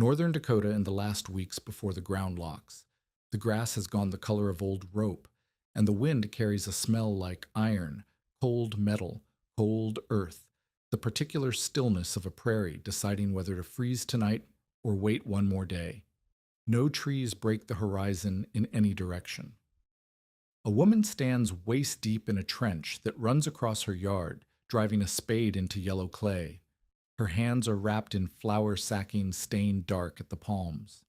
Northern Dakota in the last weeks before the ground locks. The grass has gone the color of old rope, and the wind carries a smell like iron, cold metal, cold earth, the particular stillness of a prairie deciding whether to freeze tonight or wait one more day. No trees break the horizon in any direction. A woman stands waist deep in a trench that runs across her yard, driving a spade into yellow clay. Her hands are wrapped in flour sacking stained dark at the palms.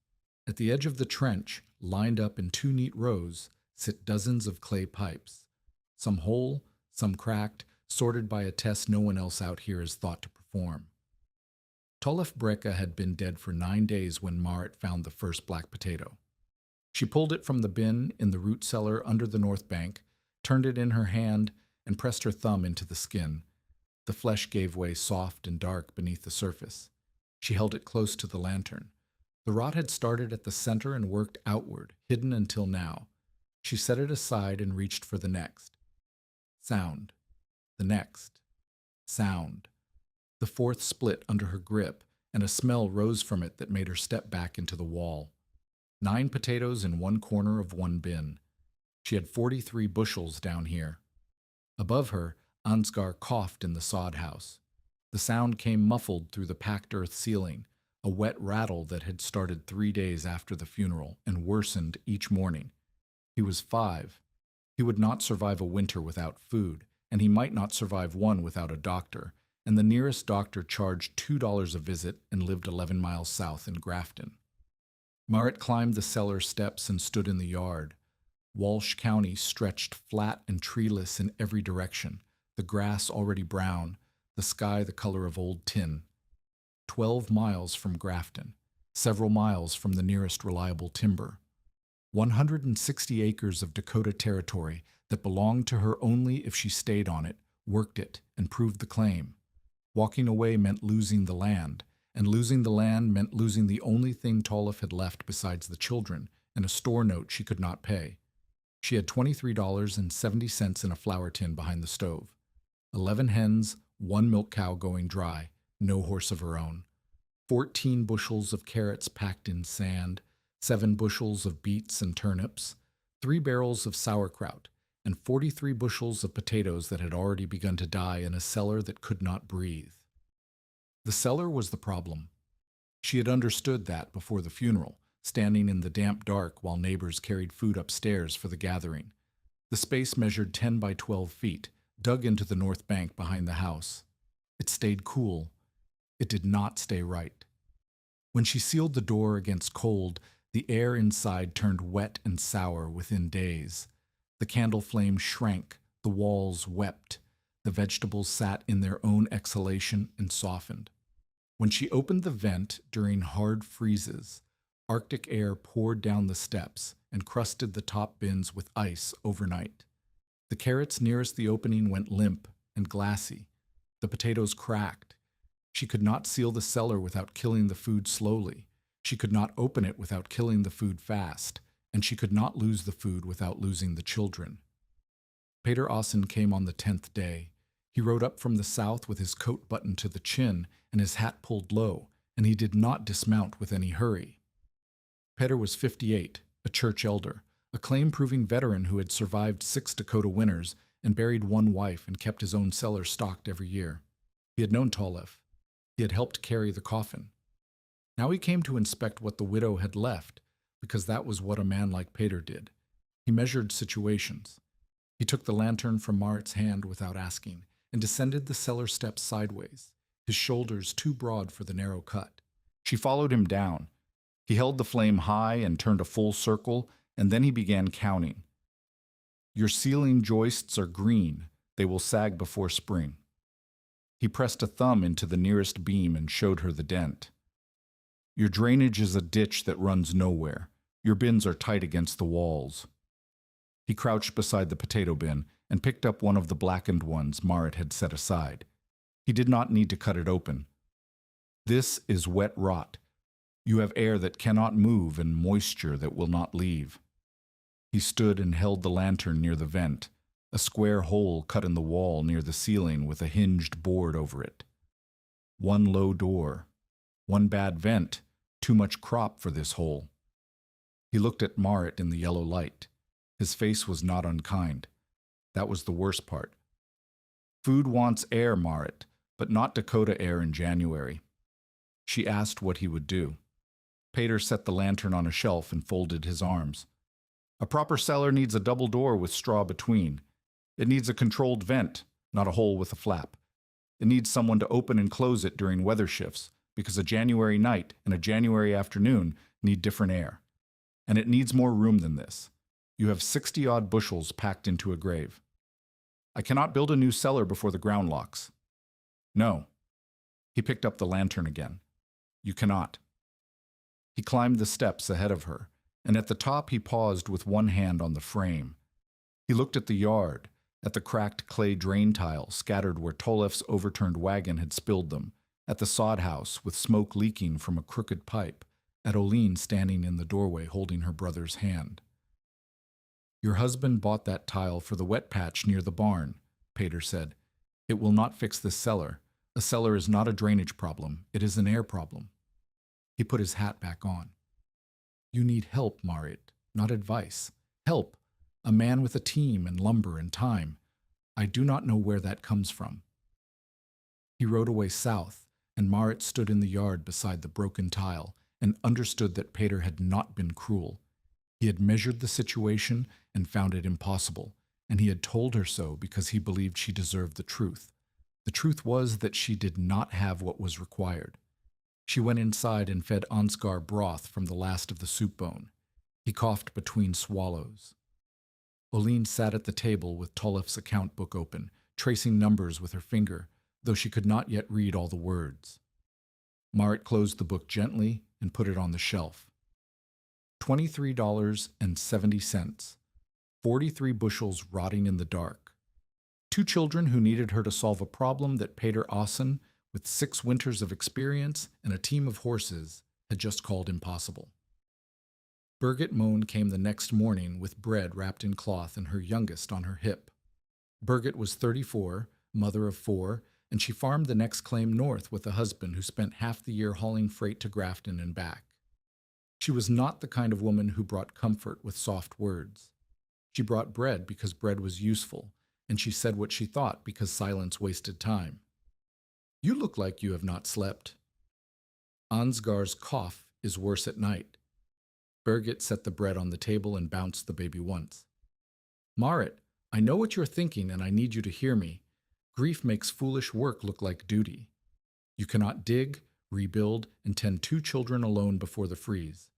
At the edge of the trench, lined up in two neat rows, sit dozens of clay pipes. Some whole, some cracked, sorted by a test no one else out here has thought to perform. Tolef Breka had been dead for 9 days when Marit found the first black potato. She pulled it from the bin in the root cellar under the north bank, turned it in her hand, and pressed her thumb into the skin. The flesh gave way soft and dark beneath the surface. She held it close to the lantern. The rot had started at the center and worked outward, hidden until now. She set it aside and reached for the next. Sound. The next. Sound. The fourth split under her grip, and a smell rose from it that made her step back into the wall. 9 potatoes in one corner of one bin. She had 43 bushels down here. Above her, Ansgar coughed in the sod house. The sound came muffled through the packed earth ceiling, a wet rattle that had started 3 days after the funeral and worsened each morning. He was 5. He would not survive a winter without food, and he might not survive one without a doctor, and the nearest doctor charged $2 a visit and lived 11 miles south in Grafton. Marit climbed the cellar steps and stood in the yard. Walsh County stretched flat and treeless in every direction, the grass already brown, the sky the color of old tin. 12 miles from Grafton, several miles from the nearest reliable timber. 160 acres of Dakota territory that belonged to her only if she stayed on it, worked it, and proved the claim. Walking away meant losing the land, and losing the land meant losing the only thing Tolef had left besides the children and a store note she could not pay. She had $23.70 in a flour tin behind the stove. 11 hens, 1 milk cow going dry, no horse of her own. 14 bushels of carrots packed in sand, 7 bushels of beets and turnips, 3 barrels of sauerkraut, and 43 bushels of potatoes that had already begun to die in a cellar that could not breathe. The cellar was the problem. She had understood that before the funeral, standing in the damp dark while neighbors carried food upstairs for the gathering. The space measured 10 by 12 feet, dug into the north bank behind the house. It stayed cool. It did not stay right. When she sealed the door against cold, the air inside turned wet and sour within days. The candle flame shrank, the walls wept, the vegetables sat in their own exhalation and softened. When she opened the vent during hard freezes, Arctic air poured down the steps and crusted the top bins with ice overnight. The carrots nearest the opening went limp and glassy. The potatoes cracked. She could not seal the cellar without killing the food slowly. She could not open it without killing the food fast, and she could not lose the food without losing the children. Peter Ossen came on the 10th day. He rode up from the south with his coat buttoned to the chin and his hat pulled low, and he did not dismount with any hurry. Peter was 58, a church elder, a claim-proving veteran who had survived 6 Dakota winters and buried 1 wife and kept his own cellar stocked every year. He had known Tolef. He had helped carry the coffin. Now he came to inspect what the widow had left, because that was what a man like Peter did. He measured situations. He took the lantern from Marit's hand without asking, and descended the cellar steps sideways, his shoulders too broad for the narrow cut. She followed him down. He held the flame high and turned a full circle, and then he began counting. "Your ceiling joists are green. They will sag before spring." He pressed a thumb into the nearest beam and showed her the dent. "Your drainage is a ditch that runs nowhere. Your bins are tight against the walls." He crouched beside the potato bin and picked up one of the blackened ones Marit had set aside. He did not need to cut it open. "This is wet rot. You have air that cannot move and moisture that will not leave." He stood and held the lantern near the vent, a square hole cut in the wall near the ceiling with a hinged board over it. 1 low door, 1 bad vent, Too much crop for this hole. He looked at Marit in the yellow light. His face was not unkind. That was the worst part. Food wants air, Marit, but not Dakota air in January. She asked what he would do. Pater set the lantern on a shelf and folded his arms. A proper cellar needs a double door with straw between. It needs a controlled vent, not a hole with a flap. It needs someone to open and close it during weather shifts, because a January night and a January afternoon need different air. And it needs more room than this. You have 60-odd bushels packed into a grave. I cannot build a new cellar before the ground locks. No. He picked up the lantern again. You cannot. He climbed the steps ahead of her, and at the top he paused with one hand on the frame. He looked at the yard, at the cracked clay drain tile scattered where Tolef's overturned wagon had spilled them, at the sod house with smoke leaking from a crooked pipe, at Oline standing in the doorway holding her brother's hand. Your husband bought that tile for the wet patch near the barn, Pater said. It will not fix this cellar. A cellar is not a drainage problem. It is an air problem. He put his hat back on. You need help, Marit, not advice. Help. A man with a team and lumber and time. I do not know where that comes from. He rode away south, and Marit stood in the yard beside the broken tile and understood that Pater had not been cruel. He had measured the situation and found it impossible, and he had told her so because he believed she deserved the truth. The truth was that she did not have what was required. She went inside and fed Ansgar broth from the last of the soup bone. He coughed between swallows. Oline sat at the table with Tolef's account book open, tracing numbers with her finger, though she could not yet read all the words. Marit closed the book gently and put it on the shelf. $23.70. 43 bushels rotting in the dark. 2 children who needed her to solve a problem that Pater Assen, with 6 winters of experience and a team of horses, had just called impossible. Birgit Mohn came the next morning with bread wrapped in cloth and her youngest on her hip. Birgit was 34, mother of 4, and she farmed the next claim north with a husband who spent half the year hauling freight to Grafton and back. She was not the kind of woman who brought comfort with soft words. She brought bread because bread was useful, and she said what she thought because silence wasted time. You look like you have not slept. Ansgar's cough is worse at night. Birgit set the bread on the table and bounced the baby once. Marit, I know what you're thinking and I need you to hear me. Grief makes foolish work look like duty. You cannot dig, rebuild, and tend 2 children alone before the freeze.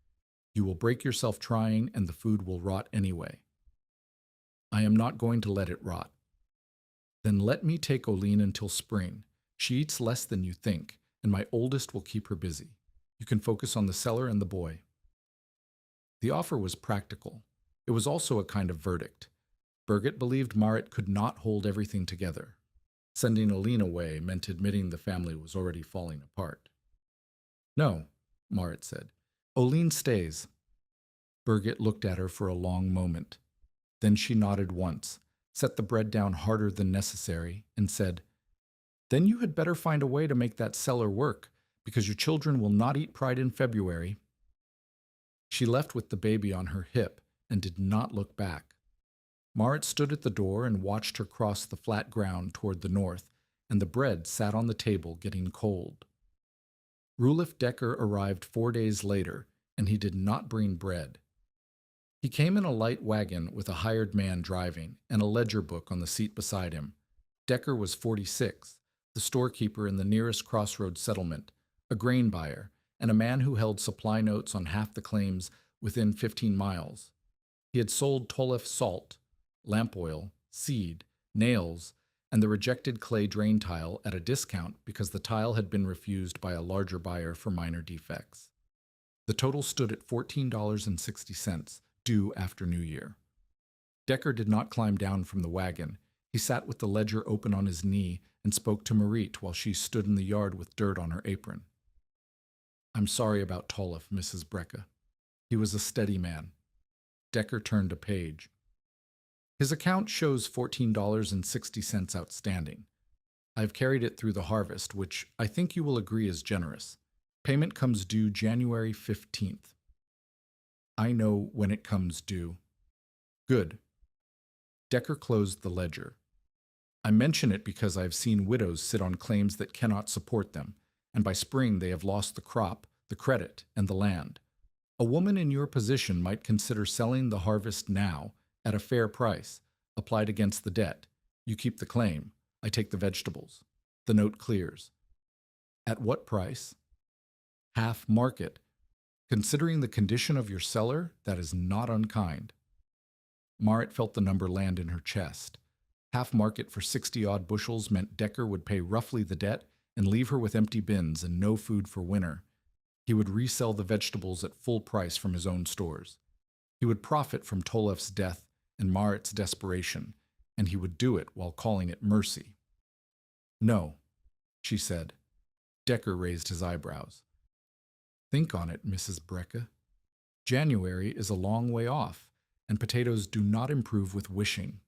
You will break yourself trying and the food will rot anyway. I am not going to let it rot. Then let me take Oline until spring. She eats less than you think, and my oldest will keep her busy. You can focus on the cellar and the boy. The offer was practical. It was also a kind of verdict. Birgit believed Marit could not hold everything together. Sending Oline away meant admitting the family was already falling apart. No, Marit said. Oline stays. Birgit looked at her for a long moment. Then she nodded once, set the bread down harder than necessary, and said, Then you had better find a way to make that cellar work, because your children will not eat pride in February. She left with the baby on her hip and did not look back. Marit stood at the door and watched her cross the flat ground toward the north, and the bread sat on the table getting cold. Rulif Decker arrived 4 days later, and he did not bring bread. He came in a light wagon with a hired man driving and a ledger book on the seat beside him. Decker was 46, the storekeeper in the nearest crossroads settlement, a grain buyer, and a man who held supply notes on half the claims within 15 miles. He had sold Tolef salt, lamp oil, seed, nails, and the rejected clay drain tile at a discount because the tile had been refused by a larger buyer for minor defects. The total stood at $14.60, due after New Year. Decker did not climb down from the wagon. He sat with the ledger open on his knee and spoke to Marit while she stood in the yard with dirt on her apron. I'm sorry about Tolef, Mrs. Brecka. He was a steady man. Decker turned a page. His account shows $14.60 outstanding. I have carried it through the harvest, which I think you will agree is generous. Payment comes due January 15th. I know when it comes due. Good. Decker closed the ledger. I mention it because I have seen widows sit on claims that cannot support them, and by spring they have lost the crop, the credit, and the land. A woman in your position might consider selling the harvest now at a fair price, applied against the debt. You keep the claim. I take the vegetables. The note clears. At what price? Half market. Considering the condition of your cellar, that is not unkind. Marit felt the number land in her chest. Half market for 60-odd bushels meant Decker would pay roughly the debt and leave her with empty bins and no food for winter. He would resell the vegetables at full price from his own stores. He would profit from Tolef's death and Marit's desperation, and he would do it while calling it mercy. No, she said. Decker raised his eyebrows. Think on it, Mrs. Brecke. January is a long way off, and potatoes do not improve with wishing.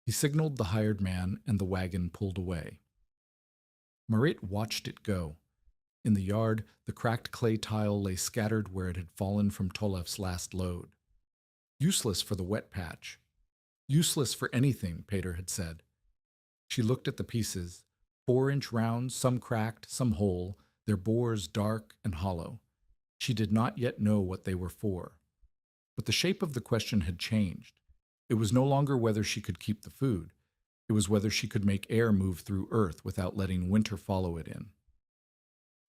He signaled the hired man, and the wagon pulled away. Marit watched it go. In the yard, the cracked clay tile lay scattered where it had fallen from Tolef's last load. Useless for the wet patch. Useless for anything, Peter had said. She looked at the pieces, 4-inch rounds, some cracked, some whole, their bores dark and hollow. She did not yet know what they were for. But the shape of the question had changed. It was no longer whether she could keep the food. It was whether she could make air move through earth without letting winter follow it in.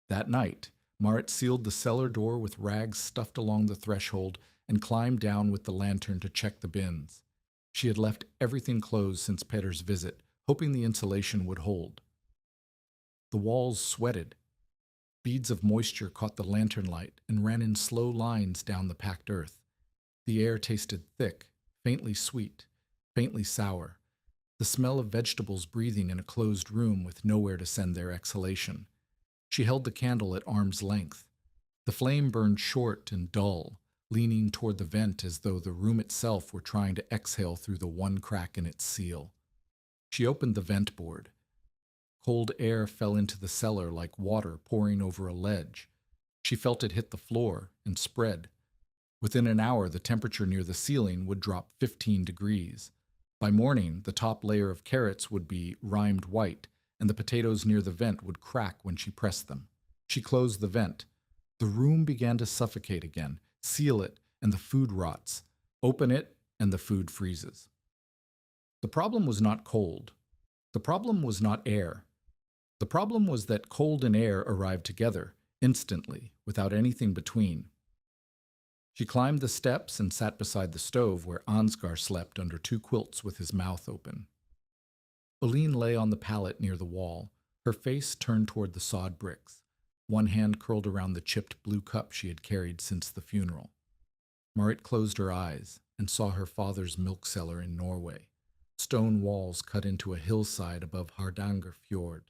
That night, Marit sealed the cellar door with rags stuffed along the threshold and climbed down with the lantern to check the bins. She had left everything closed since Peter's visit, hoping the insulation would hold. The walls sweated. Beads of moisture caught the lantern light and ran in slow lines down the packed earth. The air tasted thick, faintly sweet, faintly sour, the smell of vegetables breathing in a closed room with nowhere to send their exhalation. She held the candle at arm's length. The flame burned short and dull, leaning toward the vent as though the room itself were trying to exhale through the one crack in its seal. She opened the vent board. Cold air fell into the cellar like water pouring over a ledge. She felt it hit the floor and spread. Within an hour, the temperature near the ceiling would drop 15 degrees. By morning, the top layer of carrots would be rimed white, and the potatoes near the vent would crack when she pressed them. She closed the vent. The room began to suffocate again. Seal it, and the food rots. Open it, and the food freezes. The problem was not cold. The problem was not air. The problem was that cold and air arrived together, instantly, without anything between. She climbed the steps and sat beside the stove where Ansgar slept under 2 quilts with his mouth open. Oline lay on the pallet near the wall, her face turned toward the sawed bricks, one hand curled around the chipped blue cup she had carried since the funeral. Marit closed her eyes and saw her father's milk cellar in Norway, stone walls cut into a hillside above Hardanger Fjord.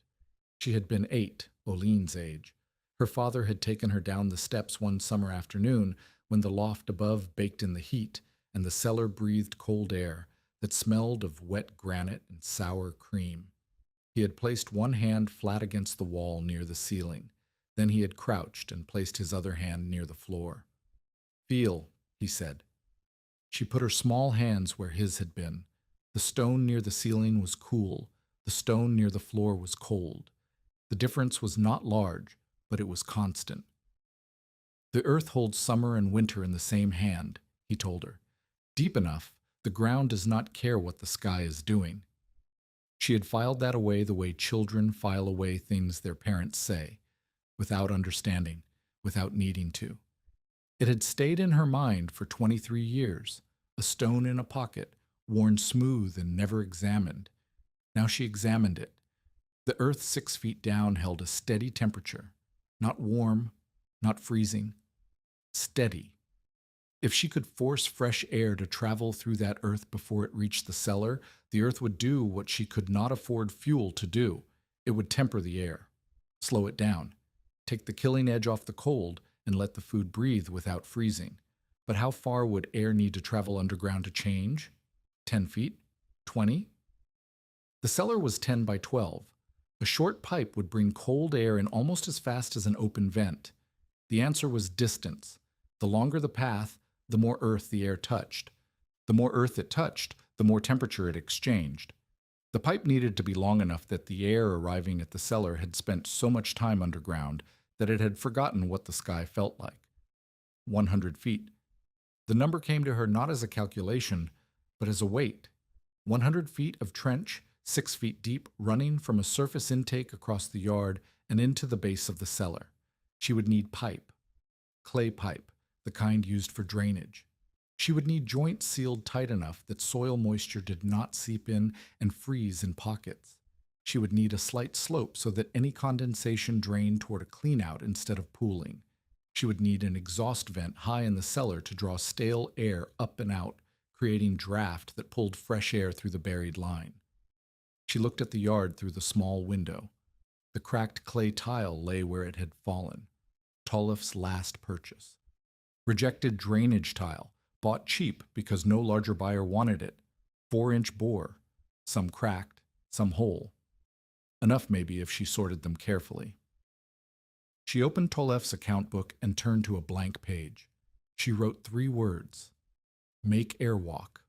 She had been 8, Oline's age. Her father had taken her down the steps one summer afternoon when the loft above baked in the heat and the cellar breathed cold air that smelled of wet granite and sour cream. He had placed one hand flat against the wall near the ceiling. Then he had crouched and placed his other hand near the floor. Feel, he said. She put her small hands where his had been. The stone near the ceiling was cool. The stone near the floor was cold. The difference was not large, but it was constant. The earth holds summer and winter in the same hand, he told her. Deep enough, the ground does not care what the sky is doing. She had filed that away the way children file away things their parents say, without understanding, without needing to. It had stayed in her mind for 23 years, a stone in a pocket, worn smooth and never examined. Now she examined it. The earth 6 feet down held a steady temperature, not warm, not freezing, steady. If she could force fresh air to travel through that earth before it reached the cellar, the earth would do what she could not afford fuel to do. It would temper the air, slow it down, take the killing edge off the cold, and let the food breathe without freezing. But how far would air need to travel underground to change? 10 feet? 20? The cellar was 10 by 12. A short pipe would bring cold air in almost as fast as an open vent. The answer was distance. The longer the path, the more earth the air touched. The more earth it touched, the more temperature it exchanged. The pipe needed to be long enough that the air arriving at the cellar had spent so much time underground that it had forgotten what the sky felt like. 100 feet. The number came to her not as a calculation, but as a weight. 100 feet of trench, 6 feet deep, running from a surface intake across the yard and into the base of the cellar. She would need pipe. Clay pipe, the kind used for drainage. She would need joints sealed tight enough that soil moisture did not seep in and freeze in pockets. She would need a slight slope so that any condensation drained toward a cleanout instead of pooling. She would need an exhaust vent high in the cellar to draw stale air up and out, creating draft that pulled fresh air through the buried line. She looked at the yard through the small window. The cracked clay tile lay where it had fallen. Tollef's last purchase. Rejected drainage tile, bought cheap because no larger buyer wanted it. 4-inch bore, some cracked, some whole. Enough maybe if she sorted them carefully. She opened Tollef's account book and turned to a blank page. She wrote 3 words. Make airwalk.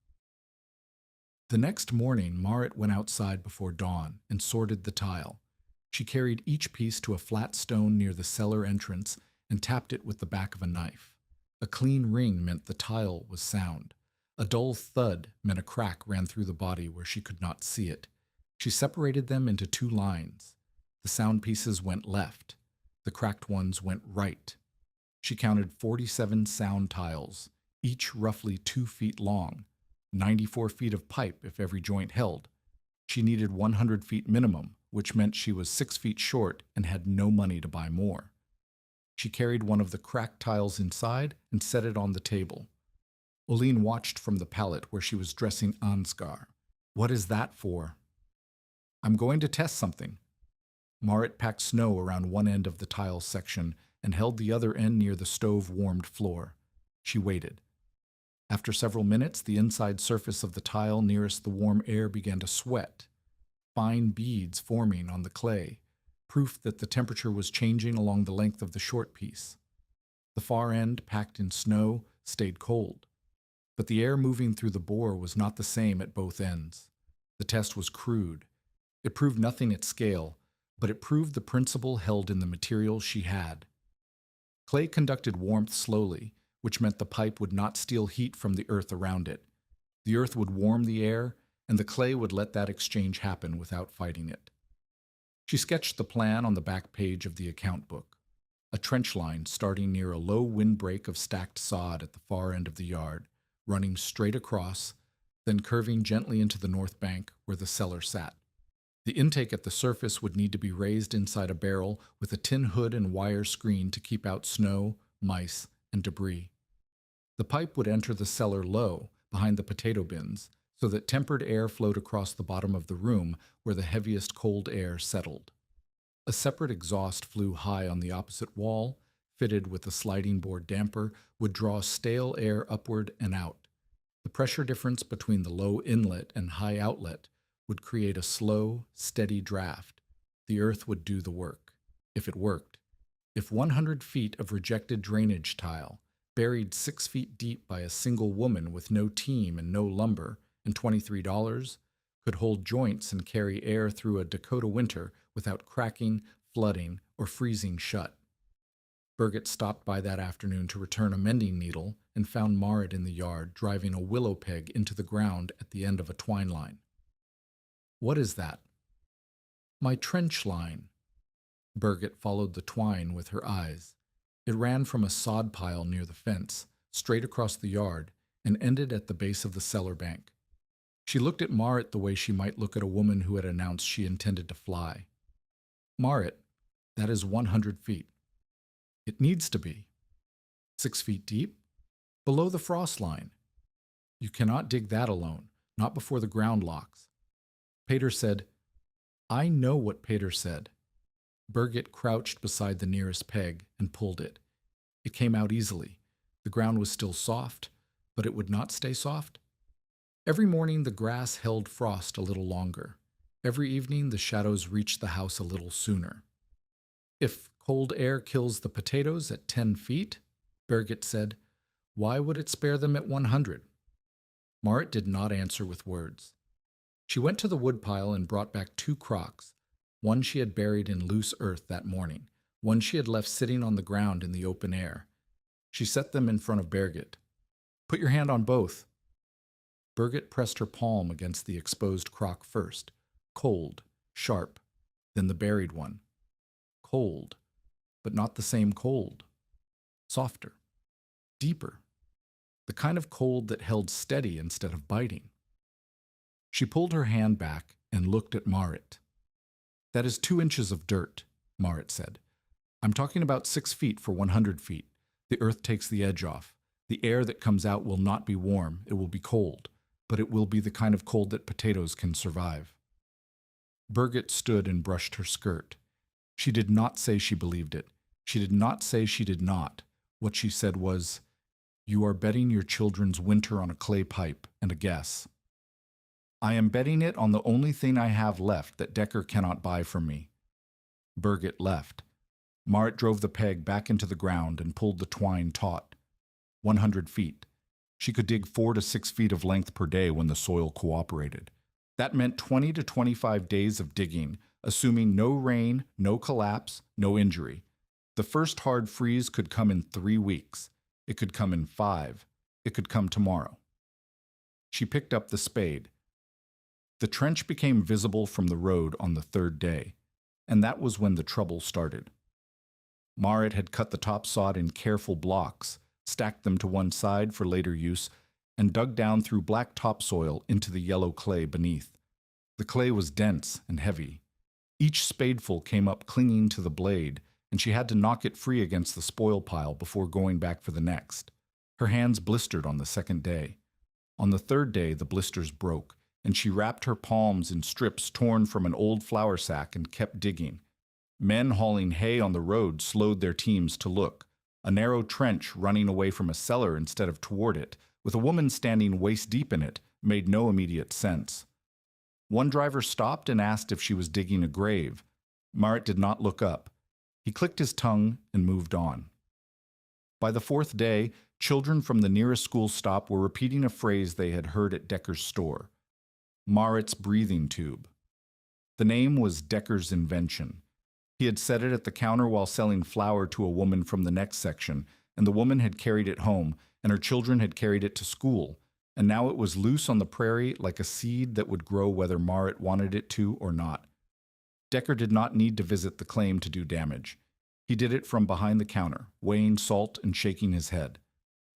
The next morning, Marit went outside before dawn and sorted the tile. She carried each piece to a flat stone near the cellar entrance and tapped it with the back of a knife. A clean ring meant the tile was sound. A dull thud meant a crack ran through the body where she could not see it. She separated them into 2 lines. The sound pieces went left. The cracked ones went right. She counted 47 sound tiles, each roughly 2 feet long, 94 feet of pipe if every joint held. She needed 100 feet minimum, which meant she was 6 feet short and had no money to buy more. She carried one of the cracked tiles inside and set it on the table. Oline watched from the pallet where she was dressing Ansgar. What is that for? I'm going to test something. Marit packed snow around one end of the tile section and held the other end near the stove-warmed floor. She waited. After several minutes, the inside surface of the tile nearest the warm air began to sweat, fine beads forming on the clay, proof that the temperature was changing along the length of the short piece. The far end, packed in snow, stayed cold. But the air moving through the bore was not the same at both ends. The test was crude. It proved nothing at scale, but it proved the principle held in the material she had. Clay conducted warmth slowly, which meant the pipe would not steal heat from the earth around it. The earth would warm the air, and the clay would let that exchange happen without fighting it. She sketched the plan on the back page of the account book. A trench line starting near a low windbreak of stacked sod at the far end of the yard, running straight across, then curving gently into the north bank where the cellar sat. The intake at the surface would need to be raised inside a barrel with a tin hood and wire screen to keep out snow, mice, and debris. The pipe would enter the cellar low, behind the potato bins, so that tempered air flowed across the bottom of the room where the heaviest cold air settled. A separate exhaust flew high on the opposite wall, fitted with a sliding board damper, would draw stale air upward and out. The pressure difference between the low inlet and high outlet would create a slow, steady draft. The earth would do the work, if it worked. If 100 feet of rejected drainage tile, buried 6 feet deep by a single woman with no team and no lumber, and $23, could hold joints and carry air through a Dakota winter without cracking, flooding, or freezing shut. Birgit stopped by that afternoon to return a mending needle and found Marit in the yard driving a willow peg into the ground at the end of a twine line. What is that? My trench line. Birgit followed the twine with her eyes. It ran from a sod pile near the fence, straight across the yard, and ended at the base of the cellar bank. She looked at Marit the way she might look at a woman who had announced she intended to fly. Marit, that is 100 feet. It needs to be. 6 feet deep? Below the frost line. You cannot dig that alone, not before the ground locks. Pater said, I know what Pater said. Birgit crouched beside the nearest peg and pulled it. It came out easily. The ground was still soft, but it would not stay soft. Every morning the grass held frost a little longer. Every evening, the shadows reach the house a little sooner. If cold air kills the potatoes at 10 feet, Birgit said, why would it spare them at 100? Marit did not answer with words. She went to the woodpile and brought back 2 crocks, one she had buried in loose earth that morning, one she had left sitting on the ground in the open air. She set them in front of Birgit. Put your hand on both. Birgit pressed her palm against the exposed crock first, cold, sharp, then the buried one. Cold, but not the same cold. Softer, deeper, the kind of cold that held steady instead of biting. She pulled her hand back and looked at Marit. That is 2 inches of dirt, Marit said. I'm talking about 6 feet for 100 feet. The earth takes the edge off. The air that comes out will not be warm, it will be cold, but it will be the kind of cold that potatoes can survive. Birgit stood and brushed her skirt. She did not say she believed it. She did not say she did not. What she said was, you are betting your children's winter on a clay pipe and a guess. I am betting it on the only thing I have left that Decker cannot buy from me. Birgit left. Marit drove the peg back into the ground and pulled the twine taut. 100 feet. She could dig 4 to 6 feet of length per day when the soil cooperated. That meant 20 to 25 days of digging, assuming no rain, no collapse, no injury. The first hard freeze could come in 3 weeks. It could come in 5. It could come tomorrow. She picked up the spade. The trench became visible from the road on the 3rd day, and that was when the trouble started. Marit had cut the topsod in careful blocks, stacked them to one side for later use, and dug down through black topsoil into the yellow clay beneath. The clay was dense and heavy. Each spadeful came up clinging to the blade, and she had to knock it free against the spoil pile before going back for the next. Her hands blistered on the 2nd day. On the 3rd day, the blisters broke, and she wrapped her palms in strips torn from an old flour sack and kept digging. Men hauling hay on the road slowed their teams to look. A narrow trench running away from a cellar instead of toward it, with a woman standing waist-deep in it, made no immediate sense. One driver stopped and asked if she was digging a grave. Marit did not look up. He clicked his tongue and moved on. By the 4th day, children from the nearest school stop were repeating a phrase they had heard at Decker's store. Marit's breathing tube. The name was Decker's invention. He had said it at the counter while selling flour to a woman from the next section, and the woman had carried it home, and her children had carried it to school, and now it was loose on the prairie like a seed that would grow whether Marit wanted it to or not. Decker did not need to visit the claim to do damage. He did it from behind the counter, weighing salt and shaking his head.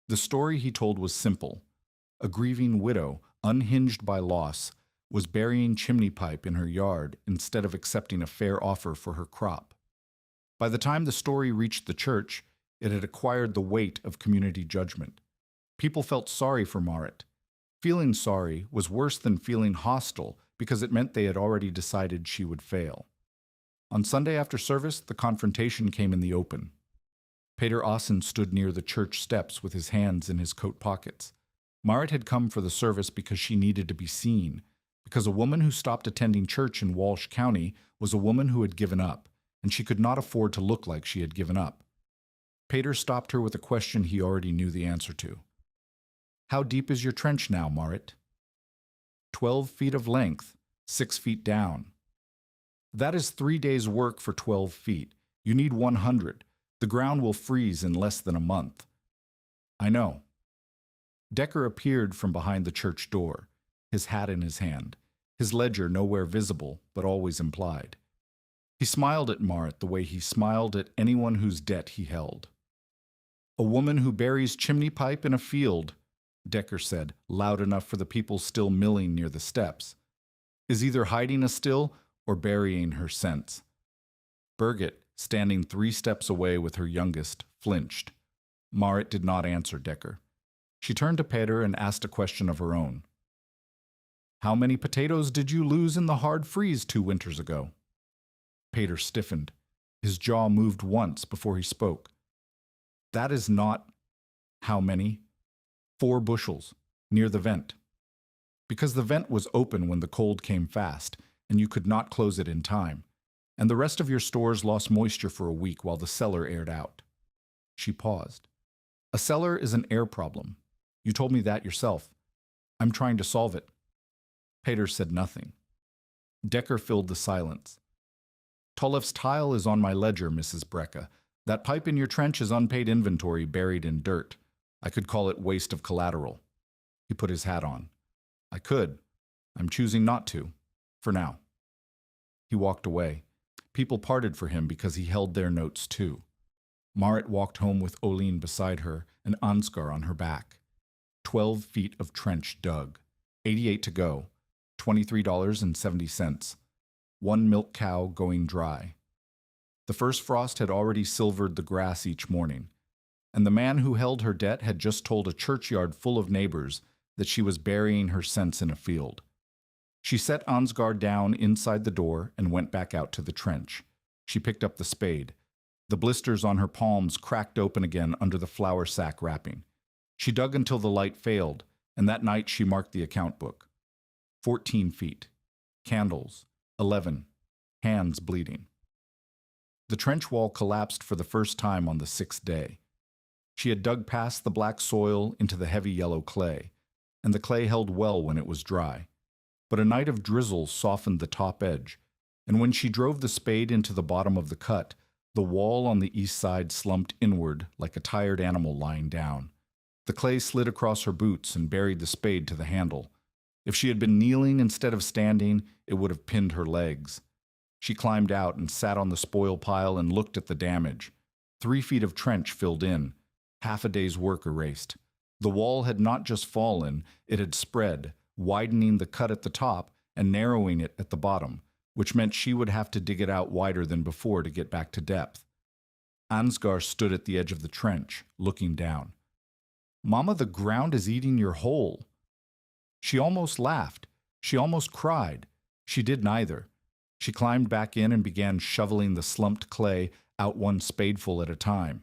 The story he told was simple. A grieving widow, unhinged by loss, was burying chimney pipe in her yard instead of accepting a fair offer for her crop. By the time the story reached the church, it had acquired the weight of community judgment. People felt sorry for Marit. Feeling sorry was worse than feeling hostile because it meant they had already decided she would fail. On Sunday after service, the confrontation came in the open. Peter Assen stood near the church steps with his hands in his coat pockets. Marit had come for the service because she needed to be seen, because a woman who stopped attending church in Walsh County was a woman who had given up, and she could not afford to look like she had given up. Peter stopped her with a question he already knew the answer to. How deep is your trench now, Marit? 12 feet of length, 6 feet down. That is 3 days' work for 12 feet. You need 100. The ground will freeze in less than a month. I know. Decker appeared from behind the church door, his hat in his hand, his ledger nowhere visible, but always implied. He smiled at Marit the way he smiled at anyone whose debt he held. A woman who buries chimney pipe in a field, Decker said, loud enough for the people still milling near the steps, is either hiding a still or burying her sense. Birgit, standing 3 steps away with her youngest, flinched. Marit did not answer Decker. She turned to Peter and asked a question of her own. How many potatoes did you lose in the hard freeze 2 winters ago? Peter stiffened. His jaw moved once before he spoke. That is not how many. 4 bushels, near the vent. Because the vent was open when the cold came fast, and you could not close it in time. And the rest of your stores lost moisture for a week while the cellar aired out. She paused. A cellar is an air problem. You told me that yourself. I'm trying to solve it. Pater said nothing. Decker filled the silence. Tollef's tile is on my ledger, Mrs. Brecka. That pipe in your trench is unpaid inventory buried in dirt. I could call it waste of collateral. He put his hat on. I could. I'm choosing not to. For now. He walked away. People parted for him because he held their notes too. Marit walked home with Oline beside her and Ansgar on her back. 12 feet of trench dug. 88 to go. $23.70. One milk cow going dry. The first frost had already silvered the grass each morning, and the man who held her debt had just told a churchyard full of neighbors that she was burying her cents in a field. She set Ansgar down inside the door and went back out to the trench. She picked up the spade. The blisters on her palms cracked open again under the flour sack wrapping. She dug until the light failed, and that night she marked the account book. 14 feet. Candles. 11. Hands bleeding. The trench wall collapsed for the first time on the 6th day. She had dug past the black soil into the heavy yellow clay, and the clay held well when it was dry. But a night of drizzle softened the top edge, and when she drove the spade into the bottom of the cut, the wall on the east side slumped inward like a tired animal lying down. The clay slid across her boots and buried the spade to the handle. If she had been kneeling instead of standing, it would have pinned her legs. She climbed out and sat on the spoil pile and looked at the damage. 3 feet of trench filled in, half a day's work erased. The wall had not just fallen, it had spread, widening the cut at the top and narrowing it at the bottom, which meant she would have to dig it out wider than before to get back to depth. Ansgar stood at the edge of the trench, looking down. "Mama, the ground is eating your hole." She almost laughed. She almost cried. She did neither. She climbed back in and began shoveling the slumped clay out one spadeful at a time.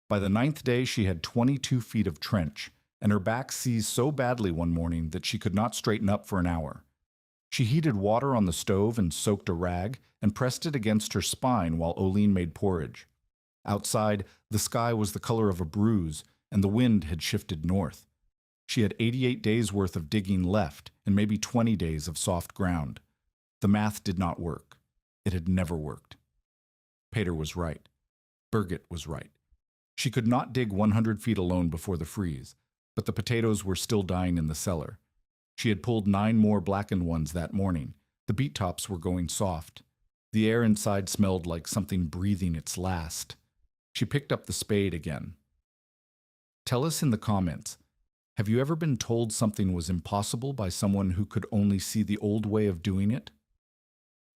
By the 9th day she had 22 feet of trench, and her back seized so badly one morning that she could not straighten up for an hour. She heated water on the stove and soaked a rag and pressed it against her spine while Oline made porridge. Outside, the sky was the color of a bruise, and the wind had shifted north. She had 88 days' worth of digging left and maybe 20 days of soft ground. The math did not work. It had never worked. Pater was right. Birgit was right. She could not dig 100 feet alone before the freeze, but the potatoes were still dying in the cellar. She had pulled 9 more blackened ones that morning. The beet tops were going soft. The air inside smelled like something breathing its last. She picked up the spade again. Tell us in the comments, have you ever been told something was impossible by someone who could only see the old way of doing it?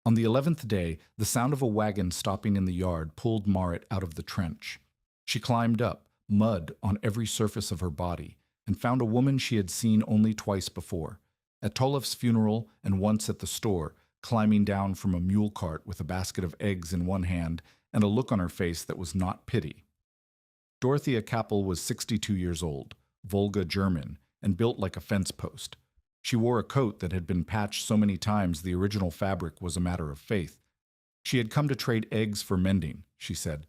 On the 11th day, the sound of a wagon stopping in the yard pulled Marit out of the trench. She climbed up, mud on every surface of her body, and found a woman she had seen only twice before, at Tollef's funeral and once at the store, climbing down from a mule cart with a basket of eggs in one hand and a look on her face that was not pity. Dorothea Kappel was 62 years old, Volga German, and built like a fence post. She wore a coat that had been patched so many times the original fabric was a matter of faith. She had come to trade eggs for mending, she said.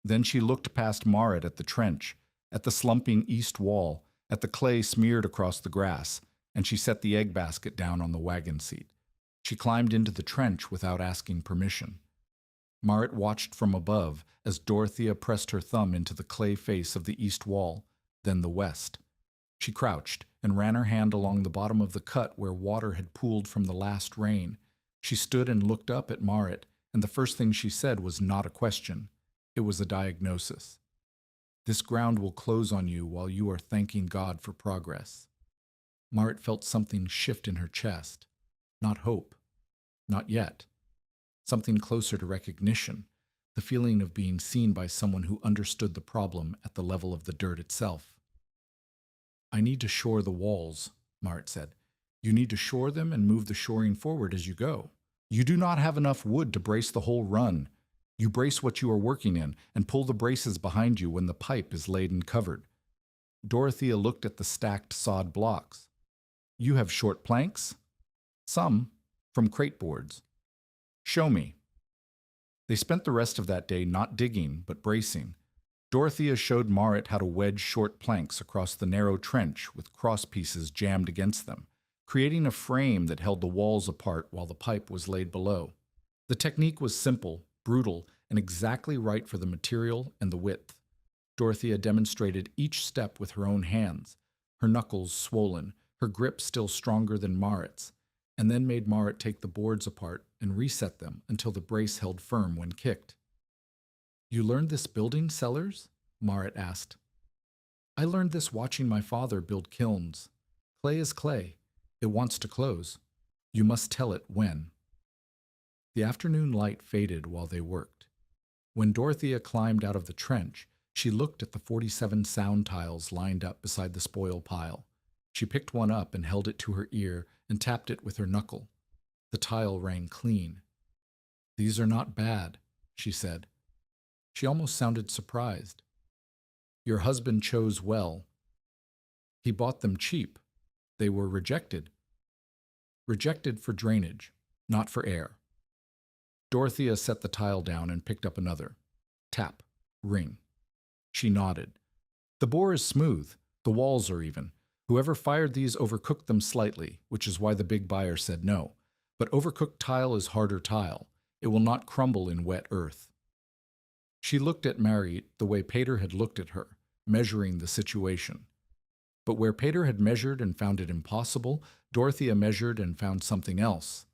Then she looked past Marit at the trench, at the slumping east wall, at the clay smeared across the grass, and she set the egg basket down on the wagon seat. She climbed into the trench without asking permission. Marit watched from above as Dorothea pressed her thumb into the clay face of the east wall, then the west. She crouched and ran her hand along the bottom of the cut where water had pooled from the last rain. She stood and looked up at Marit, and the first thing she said was not a question. It was a diagnosis. This ground will close on you while you are thanking God for progress. Marit felt something shift in her chest. Not hope. Not yet. Something closer to recognition, the feeling of being seen by someone who understood the problem at the level of the dirt itself. I need to shore the walls, Marit said. You need to shore them and move the shoring forward as you go. You do not have enough wood to brace the whole run. You brace what you are working in and pull the braces behind you when the pipe is laid and covered. Dorothea looked at the stacked sod blocks. You have short planks? Some, From crate boards. Show me. They spent the rest of that day not digging, but bracing. Dorothea showed Marit how to wedge short planks across the narrow trench with cross pieces jammed against them, creating a frame that held the walls apart while the pipe was laid below. The technique was simple, brutal, and exactly right for the material and the width. Dorothea demonstrated each step with her own hands, her knuckles swollen, her grip still stronger than Marit's, and then made Marit take the boards apart and reset them until the brace held firm when kicked. "You learned this building cellars?" Marit asked. "I learned this watching my father build kilns. Clay is clay. It wants to close. You must tell it when." The afternoon light faded while they worked. When Dorothea climbed out of the trench, she looked at the 47 sound tiles lined up beside the spoil pile. She picked one up and held it to her ear and tapped it with her knuckle. The tile rang clean. "These are not bad," she said. She almost sounded surprised. "Your husband chose well. He bought them cheap. They were rejected. Rejected for drainage, not for air." Dorothea set the tile down and picked up another. Tap. Ring. She nodded. "The bore is smooth. The walls are even. Whoever fired these overcooked them slightly, which is why the big buyer said no. But overcooked tile is harder tile. It will not crumble in wet earth." She looked at Marit the way Pater had looked at her, measuring the situation. But where Pater had measured and found it impossible, Dorothea measured and found something else.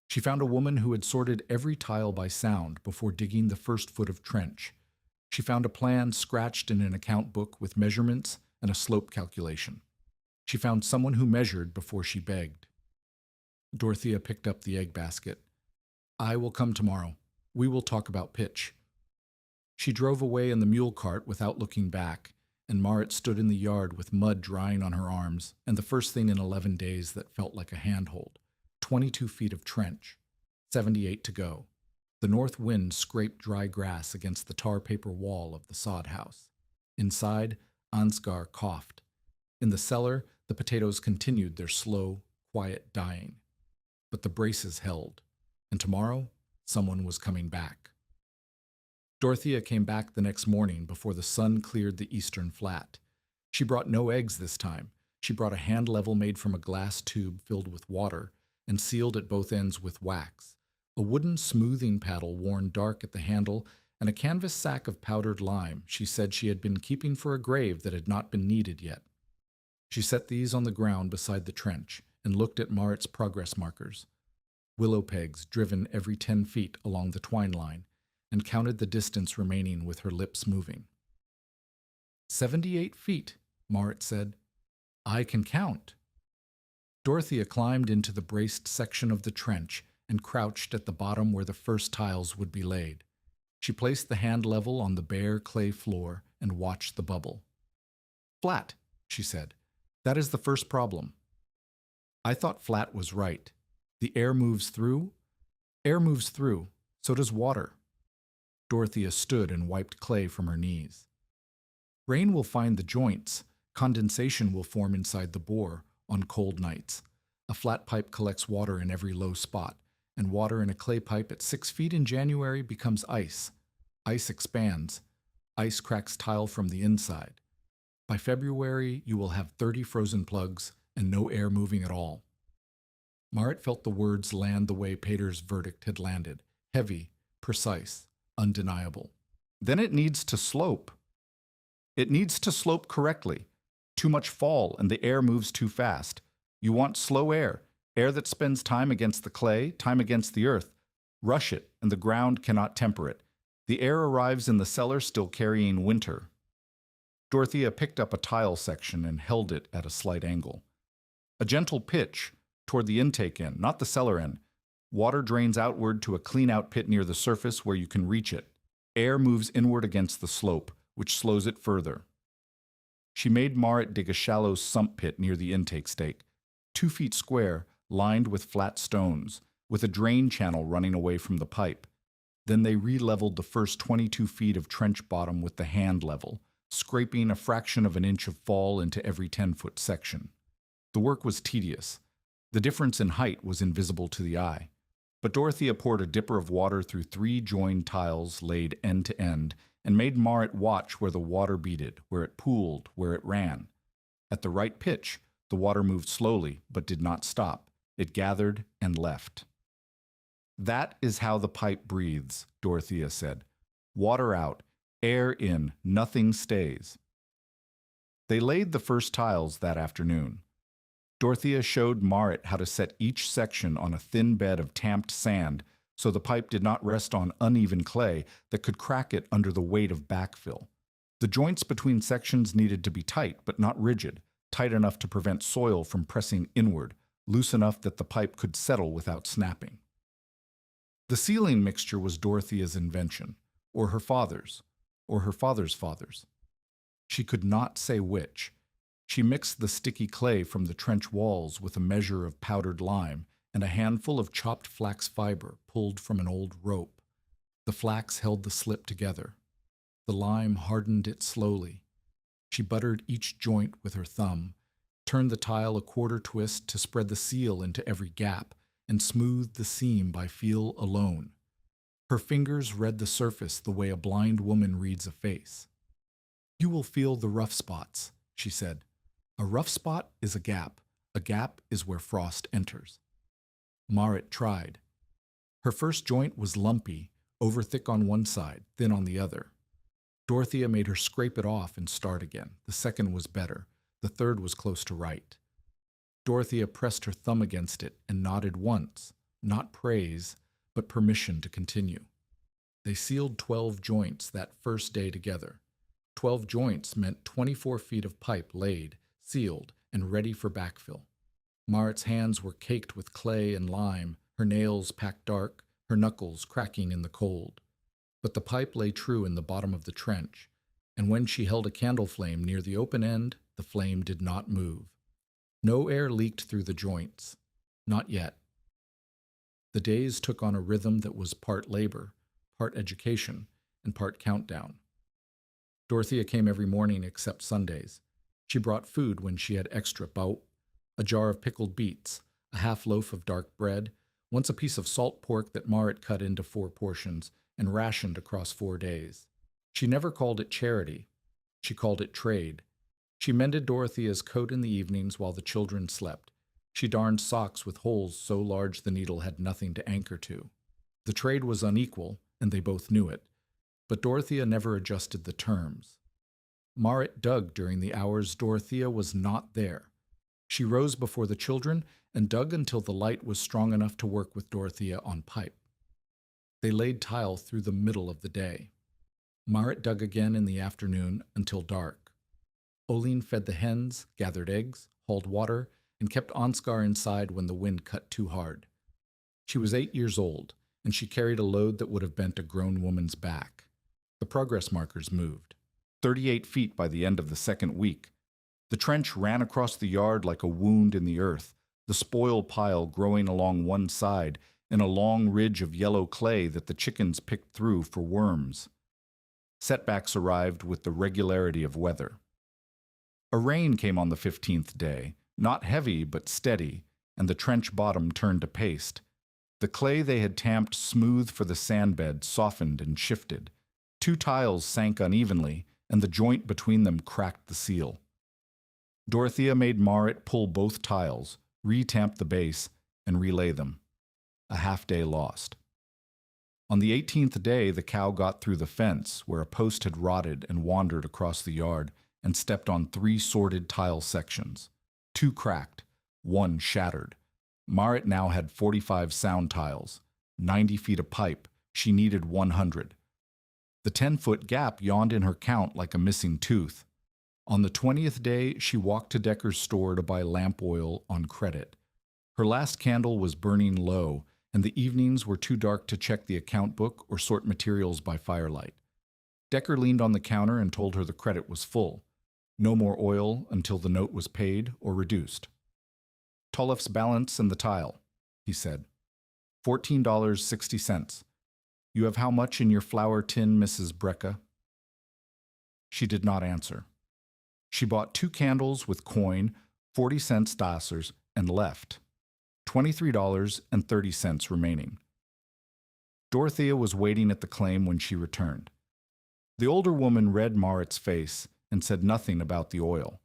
She found a woman who had sorted every tile by sound before digging the first foot of trench. She found a plan scratched in an account book with measurements and a slope calculation. She found someone who measured before she begged. Dorothea picked up the egg basket. "I will come tomorrow. We will talk about pitch." She drove away in the mule cart without looking back, and Marit stood in the yard with mud drying on her arms, and the first thing in 11 days that felt like a handhold. 22 feet of trench, 78 to go. The north wind scraped dry grass against the tar paper wall of the sod house. Inside, Ansgar coughed. In the cellar, the potatoes continued their slow, quiet dying. But the braces held, and tomorrow, someone was coming back. Dorothea came back the next morning before the sun cleared the eastern flat. She brought no eggs this time. She brought a hand level made from a glass tube filled with water and sealed at both ends with wax, a wooden smoothing paddle worn dark at the handle, and a canvas sack of powdered lime she said she had been keeping for a grave that had not been needed yet. She set these on the ground beside the trench and looked at Marit's progress markers, willow pegs driven every 10 feet along the twine line, and counted the distance remaining with her lips moving. 78 feet, Marit said. "I can count." Dorothea climbed into the braced section of the trench and crouched at the bottom where the first tiles would be laid. She placed the hand level on the bare clay floor and watched the bubble. "Flat," she said. "That is the first problem." I thought flat was right. The air moves through. Air moves through. So does water. Dorothea stood and wiped clay from her knees. "Rain will find the joints. Condensation will form inside the bore on cold nights. A flat pipe collects water in every low spot, and water in a clay pipe at 6 feet in January becomes ice. Ice expands. Ice cracks tile from the inside. By February, you will have 30 frozen plugs and no air moving at all." Marit felt the words land the way Pater's verdict had landed, heavy, precise, undeniable. "Then it needs to slope. It needs to slope correctly. Too much fall and the air moves too fast. You want slow air, air that spends time against the clay, time against the earth. Rush it, and the ground cannot temper it. The air arrives in the cellar still carrying winter." Dorothea picked up a tile section and held it at a slight angle. "A gentle pitch toward the intake end, not the cellar end. Water drains outward to a clean-out pit near the surface where you can reach it. Air moves inward against the slope, which slows it further." She made Marit dig a shallow sump pit near the intake stake, 2 feet square, lined with flat stones, with a drain channel running away from the pipe. Then they re-leveled the first 22 feet of trench bottom with the hand level, scraping a fraction of an inch of fall into every 10-foot section. The work was tedious. The difference in height was invisible to the eye. But Dorothea poured a dipper of water through 3 joined tiles laid end to end and made Marit watch where the water beaded, where it pooled, where it ran. At the right pitch, the water moved slowly but did not stop. It gathered and left. That is how the pipe breathes, Dorothea said. Water out, air in, nothing stays. They laid the first tiles that afternoon. Dorothea showed Marit how to set each section on a thin bed of tamped sand so the pipe did not rest on uneven clay that could crack it under the weight of backfill. The joints between sections needed to be tight but not rigid, tight enough to prevent soil from pressing inward, loose enough that the pipe could settle without snapping. The sealing mixture was Dorothea's invention, or her father's father's. She could not say which. She mixed the sticky clay from the trench walls with a measure of powdered lime and a handful of chopped flax fiber pulled from an old rope. The flax held the slip together. The lime hardened it slowly. She buttered each joint with her thumb, turned the tile a quarter twist to spread the seal into every gap, and smoothed the seam by feel alone. Her fingers read the surface the way a blind woman reads a face. "You will feel the rough spots," she said. "A rough spot is a gap. A gap is where frost enters." Marit tried. Her first joint was lumpy, over thick on one side, thin on the other. Dorothea made her scrape it off and start again. The second was better. The third was close to right. Dorothea pressed her thumb against it and nodded once, not praise, but permission to continue. They sealed 12 joints that first day together. 12 joints meant 24 feet of pipe laid, sealed, and ready for backfill. Marit's hands were caked with clay and lime, her nails packed dark, her knuckles cracking in the cold. But the pipe lay true in the bottom of the trench, and when she held a candle flame near the open end, the flame did not move. No air leaked through the joints. Not yet. The days took on a rhythm that was part labor, part education, and part countdown. Dorothea came every morning except Sundays. She brought food when she had extra bout, a jar of pickled beets, a half loaf of dark bread, once a piece of salt pork that Marit cut into 4 portions and rationed across 4 days. She never called it charity. She called it trade. She mended Dorothea's coat in the evenings while the children slept. She darned socks with holes so large the needle had nothing to anchor to. The trade was unequal, and they both knew it. But Dorothea never adjusted the terms. Marit dug during the hours Dorothea was not there. She rose before the children and dug until the light was strong enough to work with Dorothea on pipe. They laid tile through the middle of the day. Marit dug again in the afternoon until dark. Oline fed the hens, gathered eggs, hauled water, and kept Ansgar inside when the wind cut too hard. She was 8 years old, and she carried a load that would have bent a grown woman's back. The progress markers moved. 38 feet by the end of the second week. The trench ran across the yard like a wound in the earth, the spoil pile growing along one side in a long ridge of yellow clay that the chickens picked through for worms. Setbacks arrived with the regularity of weather. A rain came on the 15th day, not heavy but steady, and the trench bottom turned to paste. The clay they had tamped smooth for the sandbed softened and shifted. 2 tiles sank unevenly, and the joint between them cracked the seal. Dorothea made Marit pull both tiles, re-tamp the base, and relay them. A half-day lost. On the 18th day, the cow got through the fence, where a post had rotted and wandered across the yard, and stepped on 3 sorted tile sections. 2 cracked, 1 shattered. Marit now had 45 sound tiles. 90 feet of pipe. She needed 100. The 10-foot gap yawned in her count like a missing tooth. On the 20th day, she walked to Decker's store to buy lamp oil on credit. Her last candle was burning low, and the evenings were too dark to check the account book or sort materials by firelight. Decker leaned on the counter and told her the credit was full. No more oil until the note was paid or reduced. "Tollef's balance and the tile," he said. $14.60. "You have how much in your flour tin, Mrs. Brecka?" She did not answer. She bought 2 candles with coin, 40 cents dassers, and left. $23.30 remaining. Dorothea was waiting at the claim when she returned. The older woman read Marit's face and said nothing about the oil.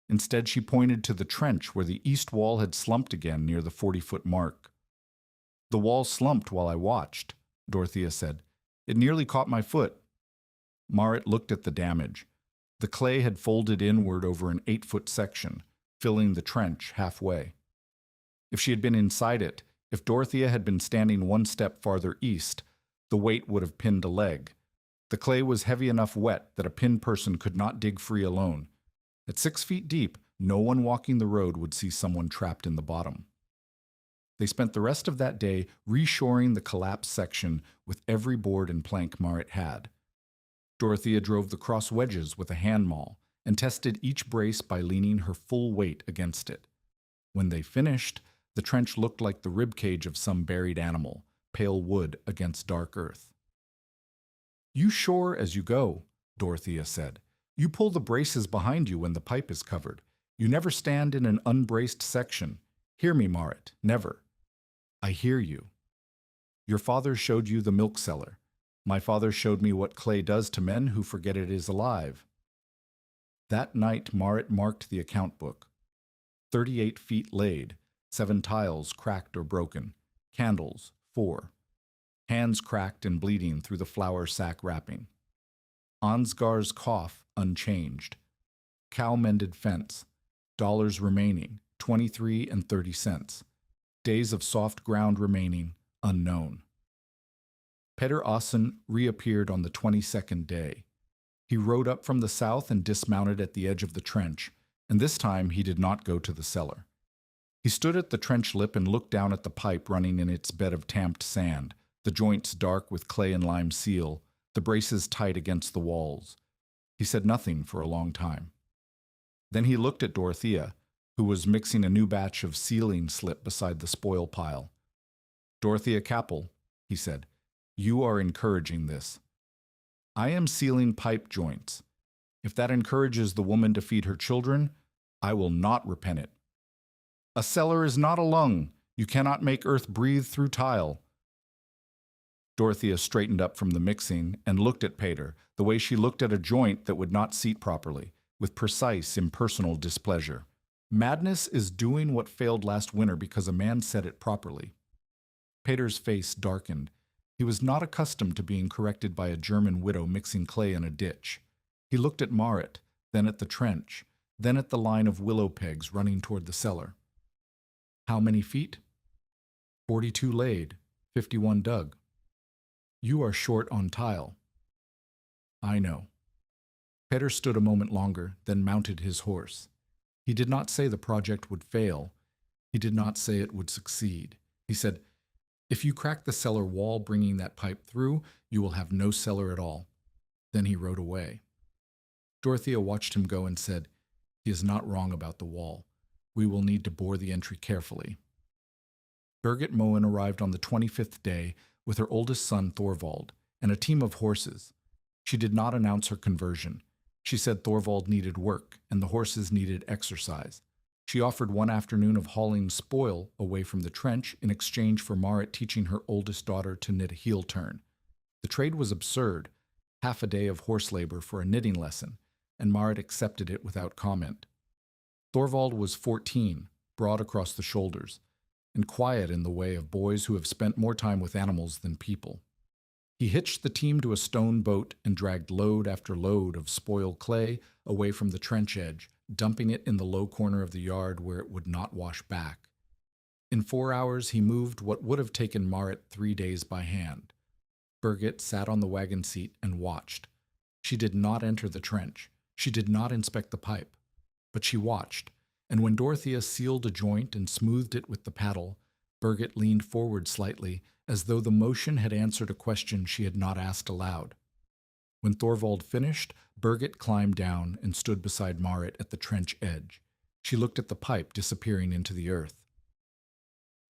Instead, she pointed to the trench where the east wall had slumped again near the 40-foot mark. "The wall slumped while I watched," Dorothea said. "It nearly caught my foot." Marit looked at the damage. The clay had folded inward over an 8-foot section, filling the trench halfway. If she had been inside it, if Dorothea had been standing one step farther east, the weight would have pinned a leg. The clay was heavy enough wet that a pinned person could not dig free alone. At 6 feet deep, no one walking the road would see someone trapped in the bottom. They spent the rest of that day reshoring the collapsed section with every board and plank Marit had. Dorothea drove the cross wedges with a hand maul and tested each brace by leaning her full weight against it. When they finished, the trench looked like the ribcage of some buried animal, pale wood against dark earth. "You shore as you go," Dorothea said. "You pull the braces behind you when the pipe is covered. You never stand in an unbraced section. Hear me, Marit, never." "I hear you." "Your father showed you the milk cellar. My father showed me what clay does to men who forget it is alive." That night Marit marked the account book. 38 feet laid, 7 tiles cracked or broken, candles, 4. Hands cracked and bleeding through the flour sack wrapping. Ansgar's cough unchanged. Cow mended fence. Dollars remaining, 23 and 30 cents. Days of soft ground remaining, unknown. Peter Assen reappeared on the 22nd day. He rode up from the south and dismounted at the edge of the trench, and this time he did not go to the cellar. He stood at the trench lip and looked down at the pipe running in its bed of tamped sand, the joints dark with clay and lime seal, the braces tight against the walls. He said nothing for a long time. Then he looked at Dorothea, who was mixing a new batch of sealing slip beside the spoil pile. "Dorothea Kappel," he said, "you are encouraging this. I am sealing pipe joints. If that encourages the woman to feed her children, I will not repent it. A cellar is not a lung. You cannot make earth breathe through tile." Dorothea straightened up from the mixing and looked at Peter the way she looked at a joint that would not seat properly, with precise, impersonal displeasure. Madness is doing what failed last winter because a man said it properly. Peter's face darkened. He was not accustomed to being corrected by a German widow mixing clay in a ditch. He looked at Marit, then at the trench, then at the line of willow pegs running toward the cellar. "How many feet?" 42 laid, 51 dug. "You are short on tile." "I know." Peter stood a moment longer, then mounted his horse. He did not say the project would fail. He did not say it would succeed. He said, "If you crack the cellar wall bringing that pipe through, you will have no cellar at all." Then he rode away. Dorothea watched him go and said, "He is not wrong about the wall. We will need to bore the entry carefully." Birgit Moen arrived on the 25th day with her oldest son Thorvald and a team of horses. She did not announce her conversion. She said Thorvald needed work and the horses needed exercise. She offered one afternoon of hauling spoil away from the trench in exchange for Marit teaching her oldest daughter to knit a heel turn. The trade was absurd, half a day of horse labor for a knitting lesson, and Marit accepted it without comment. Thorvald was 14, broad across the shoulders, and quiet in the way of boys who have spent more time with animals than people. He hitched the team to a stone boat and dragged load after load of spoil clay away from the trench edge, dumping it in the low corner of the yard where it would not wash back. In 4 hours he moved what would have taken Marit 3 days by hand. Birgit sat on the wagon seat and watched. She did not enter the trench. She did not inspect the pipe. But she watched, and when Dorothea sealed a joint and smoothed it with the paddle, Birgit leaned forward slightly, as though the motion had answered a question she had not asked aloud. When Thorvald finished, Birgit climbed down and stood beside Marit at the trench edge. She looked at the pipe disappearing into the earth.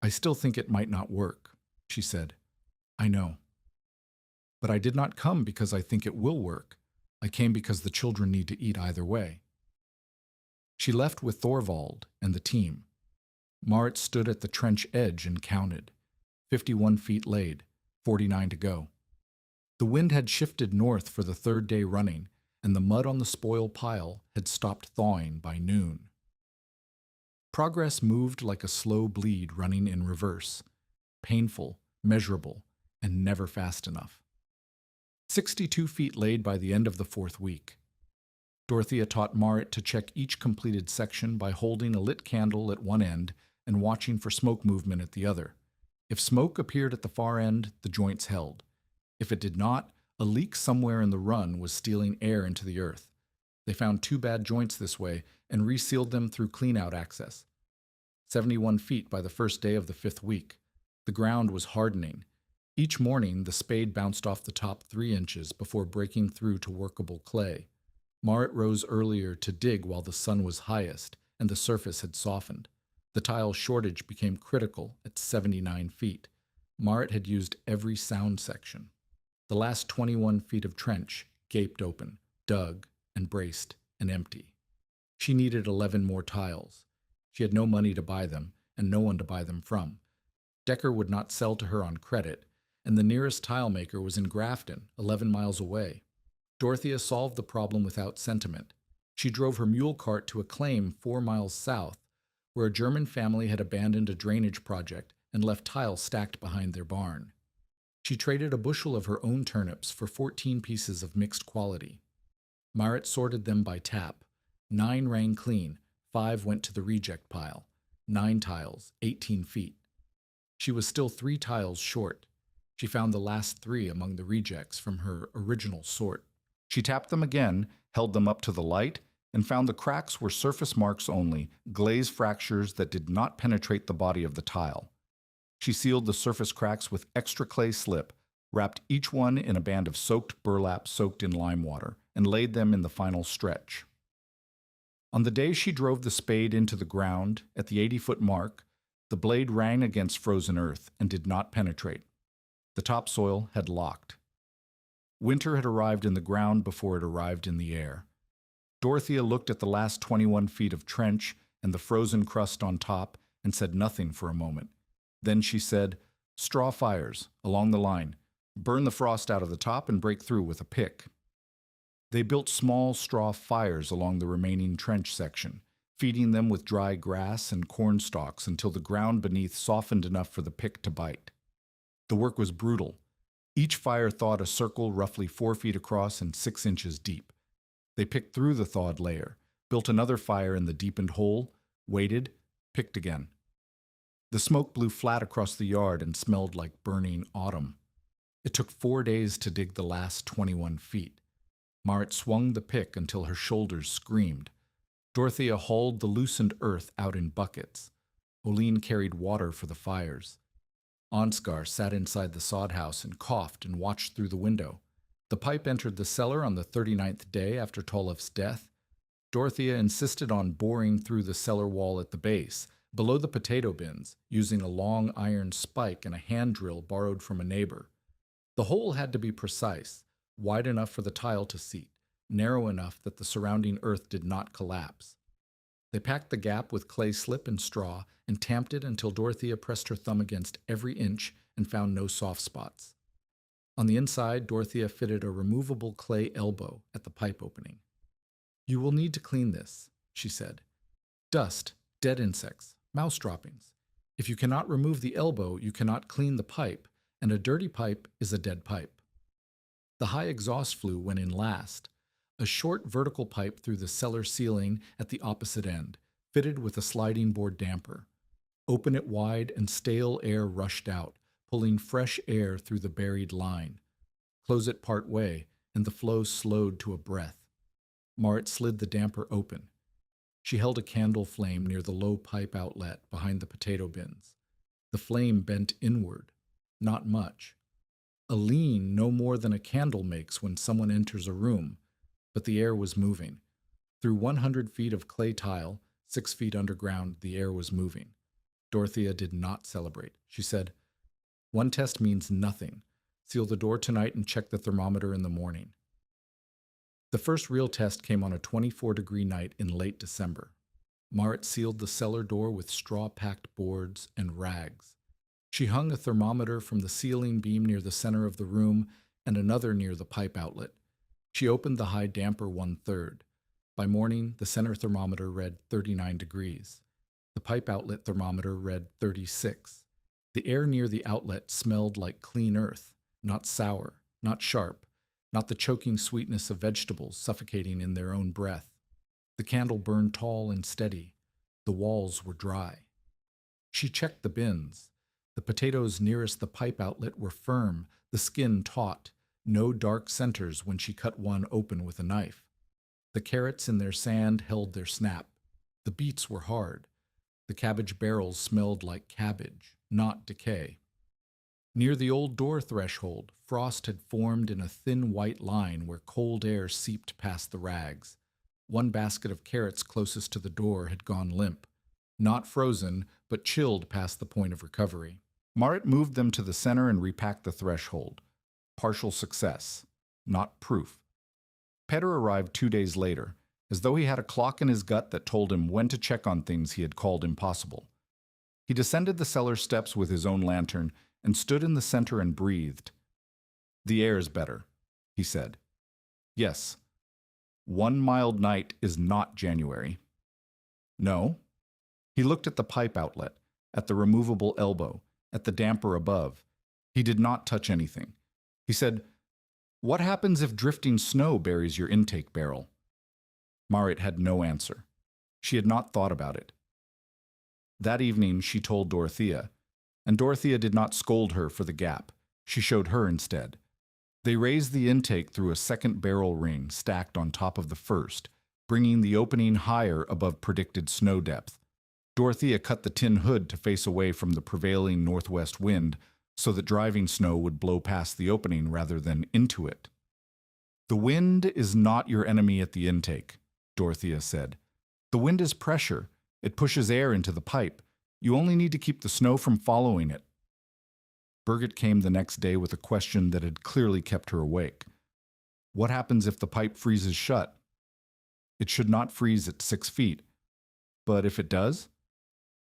"I still think it might not work," she said. "I know. But I did not come because I think it will work. I came because the children need to eat either way." She left with Thorvald and the team. Marit stood at the trench edge and counted. 51 feet laid, 49 to go. The wind had shifted north for the third day running, and the mud on the spoil pile had stopped thawing by noon. Progress moved like a slow bleed running in reverse, painful, measurable, and never fast enough. 62 feet laid by the end of the fourth week. Dorothea taught Marit to check each completed section by holding a lit candle at one end and watching for smoke movement at the other. If smoke appeared at the far end, the joints held. If it did not, a leak somewhere in the run was stealing air into the earth. They found 2 bad joints this way and resealed them through cleanout access. 71 feet by the first day of the 5th week. The ground was hardening. Each morning, the spade bounced off the top 3 inches before breaking through to workable clay. Marit rose earlier to dig while the sun was highest and the surface had softened. The tile shortage became critical at 79 feet. Marit had used every sound section. The last 21 feet of trench gaped open, dug, and braced, and empty. She needed 11 more tiles. She had no money to buy them, and no one to buy them from. Decker would not sell to her on credit, and the nearest tile maker was in Grafton, 11 miles away. Dorothea solved the problem without sentiment. She drove her mule cart to a claim 4 miles south, where a German family had abandoned a drainage project and left tiles stacked behind their barn. She traded a bushel of her own turnips for 14 pieces of mixed quality. Marit sorted them by tap. 9 rang clean, 5 went to the reject pile. 9 tiles, 18 feet. She was still 3 tiles short. She found the last 3 among the rejects from her original sort. She tapped them again, held them up to the light, and found the cracks were surface marks only, glaze fractures that did not penetrate the body of the tile. She sealed the surface cracks with extra clay slip, wrapped each one in a band of soaked burlap soaked in lime water, and laid them in the final stretch. On the day she drove the spade into the ground, at the 80-foot mark, the blade rang against frozen earth and did not penetrate. The topsoil had locked. Winter had arrived in the ground before it arrived in the air. Dorothea looked at the last 21 feet of trench and the frozen crust on top and said nothing for a moment. Then she said, "Straw fires, along the line. Burn the frost out of the top and break through with a pick." They built small straw fires along the remaining trench section, feeding them with dry grass and corn stalks until the ground beneath softened enough for the pick to bite. The work was brutal. Each fire thawed a circle roughly 4 feet across and 6 inches deep. They picked through the thawed layer, built another fire in the deepened hole, waited, picked again. The smoke blew flat across the yard and smelled like burning autumn. It took 4 days to dig the last 21 feet. Marit swung the pick until her shoulders screamed. Dorothea hauled the loosened earth out in buckets. Oline carried water for the fires. Ansgar sat inside the sod house and coughed and watched through the window. The pipe entered the cellar on the 39th day after Tolof's death. Dorothea insisted on boring through the cellar wall at the base, below the potato bins, using a long iron spike and a hand drill borrowed from a neighbor. The hole had to be precise, wide enough for the tile to seat, narrow enough that the surrounding earth did not collapse. They packed the gap with clay slip and straw and tamped it until Dorothea pressed her thumb against every inch and found no soft spots. On the inside, Dorothea fitted a removable clay elbow at the pipe opening. "You will need to clean this," she said. "Dust, dead insects, mouse droppings. If you cannot remove the elbow, you cannot clean the pipe, and a dirty pipe is a dead pipe." The high exhaust flue went in last, a short vertical pipe through the cellar ceiling at the opposite end, fitted with a sliding board damper. Open it wide and stale air rushed out, pulling fresh air through the buried line. Close it part way, and the flow slowed to a breath. Marit slid the damper open. She held a candle flame near the low pipe outlet behind the potato bins. The flame bent inward, not much. A lean no more than a candle makes when someone enters a room, but the air was moving. Through 100 feet of clay tile, 6 feet underground, the air was moving. Dorothea did not celebrate. She said, "One test means nothing. Seal the door tonight and check the thermometer in the morning." The first real test came on a 24-degree night in late December. Marit sealed the cellar door with straw-packed boards and rags. She hung a thermometer from the ceiling beam near the center of the room and another near the pipe outlet. She opened the high damper 1/3. By morning, the center thermometer read 39 degrees. The pipe outlet thermometer read 36. The air near the outlet smelled like clean earth, not sour, not sharp, not the choking sweetness of vegetables suffocating in their own breath. The candle burned tall and steady. The walls were dry. She checked the bins. The potatoes nearest the pipe outlet were firm, the skin taut, no dark centers when she cut one open with a knife. The carrots in their sand held their snap. The beets were hard. The cabbage barrels smelled like cabbage, not decay. Near the old door threshold, frost had formed in a thin white line where cold air seeped past the rags. One basket of carrots closest to the door had gone limp. Not frozen, but chilled past the point of recovery. Marit moved them to the center and repacked the threshold. Partial success, not proof. Petter arrived 2 days later, as though he had a clock in his gut that told him when to check on things he had called impossible. He descended the cellar steps with his own lantern and stood in the center and breathed. "The air's better," he said. "Yes. One mild night is not January." "No." He looked at the pipe outlet, at the removable elbow, at the damper above. He did not touch anything. He said, "What happens if drifting snow buries your intake barrel?" Marit had no answer. She had not thought about it. That evening she told Dorothea, and Dorothea did not scold her for the gap. She showed her instead. They raised the intake through a second barrel ring stacked on top of the first, bringing the opening higher above predicted snow depth. Dorothea cut the tin hood to face away from the prevailing northwest wind so that driving snow would blow past the opening rather than into it. "The wind is not your enemy at the intake," Dorothea said. "The wind is pressure. It pushes air into the pipe. You only need to keep the snow from following it." Birgit came the next day with a question that had clearly kept her awake. "What happens if the pipe freezes shut?" "It should not freeze at 6 feet. But if it does?"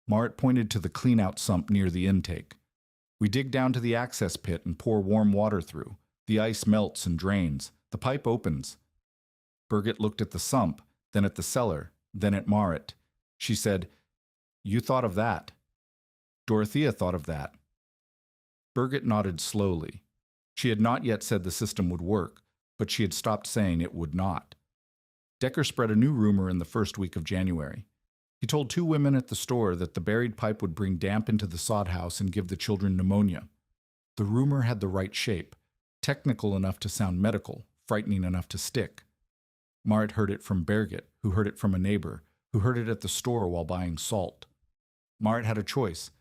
Marit pointed to the clean-out sump near the intake. "We dig down to the access pit and pour warm water through. The ice melts and drains. The pipe opens." Birgit looked at the sump, then at the cellar, then at Marit. She said, "You thought of that." "Dorothea thought of that." Birgit nodded slowly. She had not yet said the system would work, but she had stopped saying it would not. Decker spread a new rumor in the first week of January. He told 2 women at the store that the buried pipe would bring damp into the sod house and give the children pneumonia. The rumor had the right shape, technical enough to sound medical, frightening enough to stick. Marit heard it from Birgit, who heard it from a neighbor, who heard it at the store while buying salt. Marit had a choice: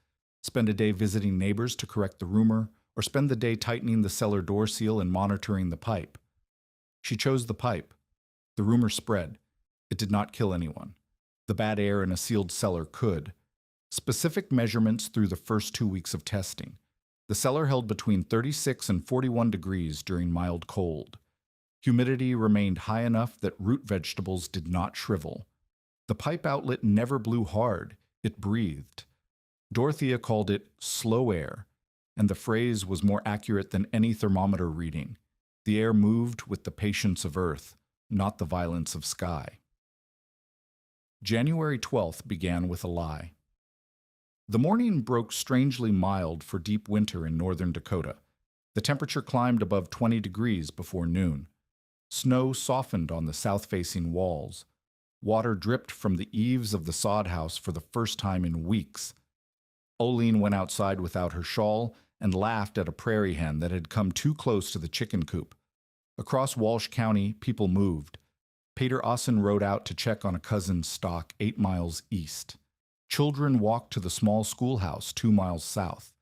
spend a day visiting neighbors to correct the rumor, or spend the day tightening the cellar door seal and monitoring the pipe. She chose the pipe. The rumor spread. It did not kill anyone. The bad air in a sealed cellar could. Specific measurements through the first 2 weeks of testing. The cellar held between 36 and 41 degrees during mild cold. Humidity remained high enough that root vegetables did not shrivel. The pipe outlet never blew hard. It breathed. Dorothea called it slow air, and the phrase was more accurate than any thermometer reading. The air moved with the patience of earth, not the violence of sky. January 12th began with a lie. The morning broke strangely mild for deep winter in northern Dakota. The temperature climbed above 20 degrees before noon. Snow softened on the south-facing walls. Water dripped from the eaves of the sod house for the first time in weeks. Oline went outside without her shawl and laughed at a prairie hen that had come too close to the chicken coop. Across Walsh County, people moved. Peter Ossen rode out to check on a cousin's stock 8 miles east. Children walked to the small schoolhouse 2 miles south.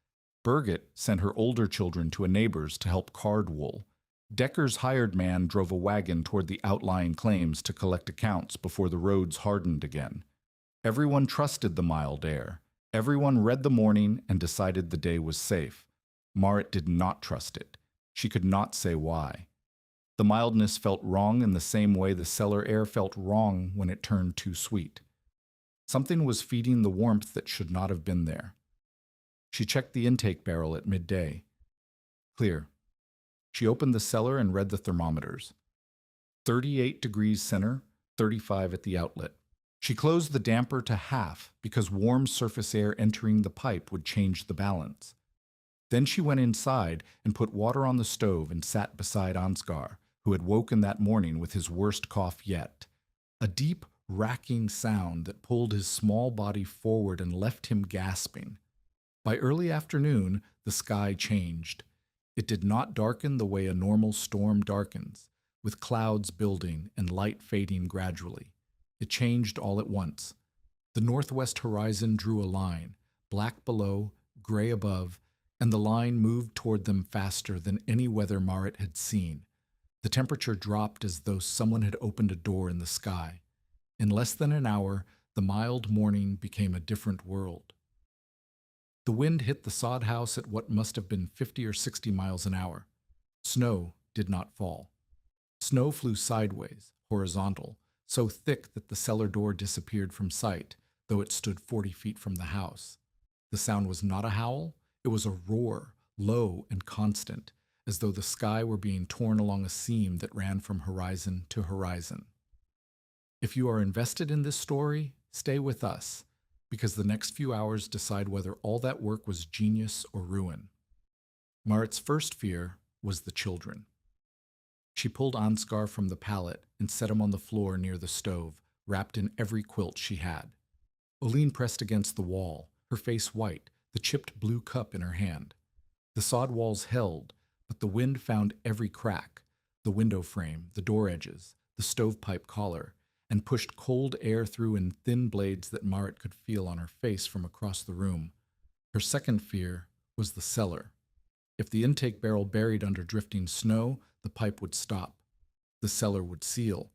Birgit sent her older children to a neighbor's to help card wool. Decker's hired man drove a wagon toward the outlying claims to collect accounts before the roads hardened again. Everyone trusted the mild air. Everyone read the morning and decided the day was safe. Marit did not trust it. She could not say why. The mildness felt wrong in the same way the cellar air felt wrong when it turned too sweet. Something was feeding the warmth that should not have been there. She checked the intake barrel at midday. Clear. She opened the cellar and read the thermometers. 38 degrees center, 35 at the outlet. She closed the damper to half because warm surface air entering the pipe would change the balance. Then she went inside and put water on the stove and sat beside Ansgar, who had woken that morning with his worst cough yet. A deep, racking sound that pulled his small body forward and left him gasping. By early afternoon, the sky changed. It did not darken the way a normal storm darkens, with clouds building and light fading gradually. It changed all at once. The northwest horizon drew a line, black below, gray above, and the line moved toward them faster than any weather Marit had seen. The temperature dropped as though someone had opened a door in the sky. In less than an hour, the mild morning became a different world. The wind hit the sod house at what must have been 50 or 60 miles an hour. Snow did not fall. Snow flew sideways, horizontal, so thick that the cellar door disappeared from sight, though it stood 40 feet from the house. The sound was not a howl, it was a roar, low and constant, as though the sky were being torn along a seam that ran from horizon to horizon. If you are invested in this story, stay with us, because the next few hours decide whether all that work was genius or ruin. Marit's first fear was the children. She pulled Ansgar from the pallet and set him on the floor near the stove, wrapped in every quilt she had. Oline pressed against the wall, her face white, the chipped blue cup in her hand. The sod walls held, but the wind found every crack, the window frame, the door edges, the stovepipe collar, and pushed cold air through in thin blades that Marit could feel on her face from across the room. Her second fear was the cellar. If the intake barrel buried under drifting snow, the pipe would stop. The cellar would seal.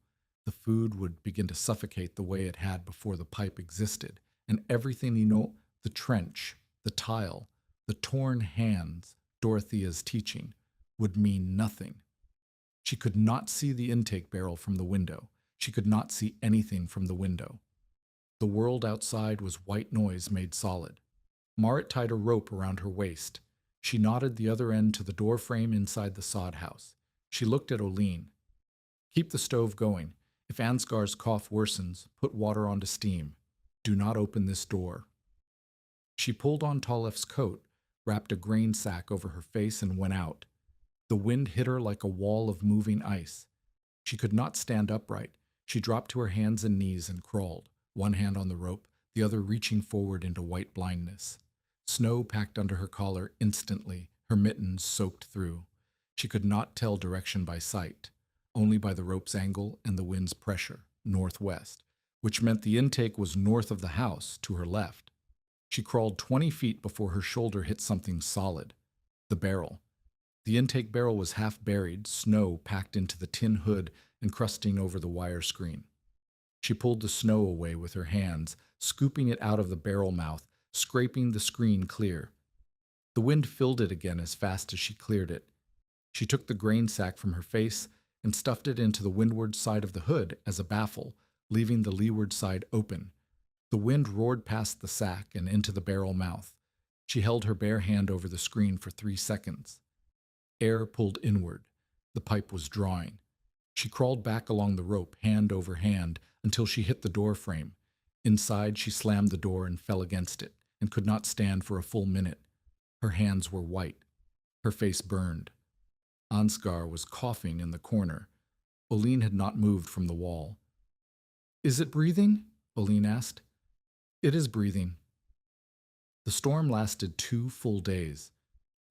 The food would begin to suffocate the way it had before the pipe existed, and everything the trench, the tile, the torn hands, Dorothea's teaching, would mean nothing. She could not see the intake barrel from the window. She could not see anything from the window. The world outside was white noise made solid. Marit tied a rope around her waist. She knotted the other end to the door frame inside the sod house. She looked at Oline. Keep the stove going. If Ansgar's cough worsens, put water onto steam. Do not open this door. She pulled on Tolef's coat, wrapped a grain sack over her face, and went out. The wind hit her like a wall of moving ice. She could not stand upright. She dropped to her hands and knees and crawled, one hand on the rope, the other reaching forward into white blindness. Snow packed under her collar instantly, her mittens soaked through. She could not tell direction by sight, only by the rope's angle and the wind's pressure, northwest, which meant the intake was north of the house, to her left. She crawled 20 feet before her shoulder hit something solid, the barrel. The intake barrel was half buried, snow packed into the tin hood and crusting over the wire screen. She pulled the snow away with her hands, scooping it out of the barrel mouth, scraping the screen clear. The wind filled it again as fast as she cleared it. She took the grain sack from her face and stuffed it into the windward side of the hood as a baffle, leaving the leeward side open. The wind roared past the sack and into the barrel mouth. She held her bare hand over the screen for 3 seconds. Air pulled inward. The pipe was drawing. She crawled back along the rope, hand over hand, until she hit the door frame. Inside, she slammed the door and fell against it, and could not stand for a full minute. Her hands were white. Her face burned. Ansgar was coughing in the corner. Oline had not moved from the wall. "Is it breathing?" Oline asked. "It is breathing." The storm lasted 2 full days.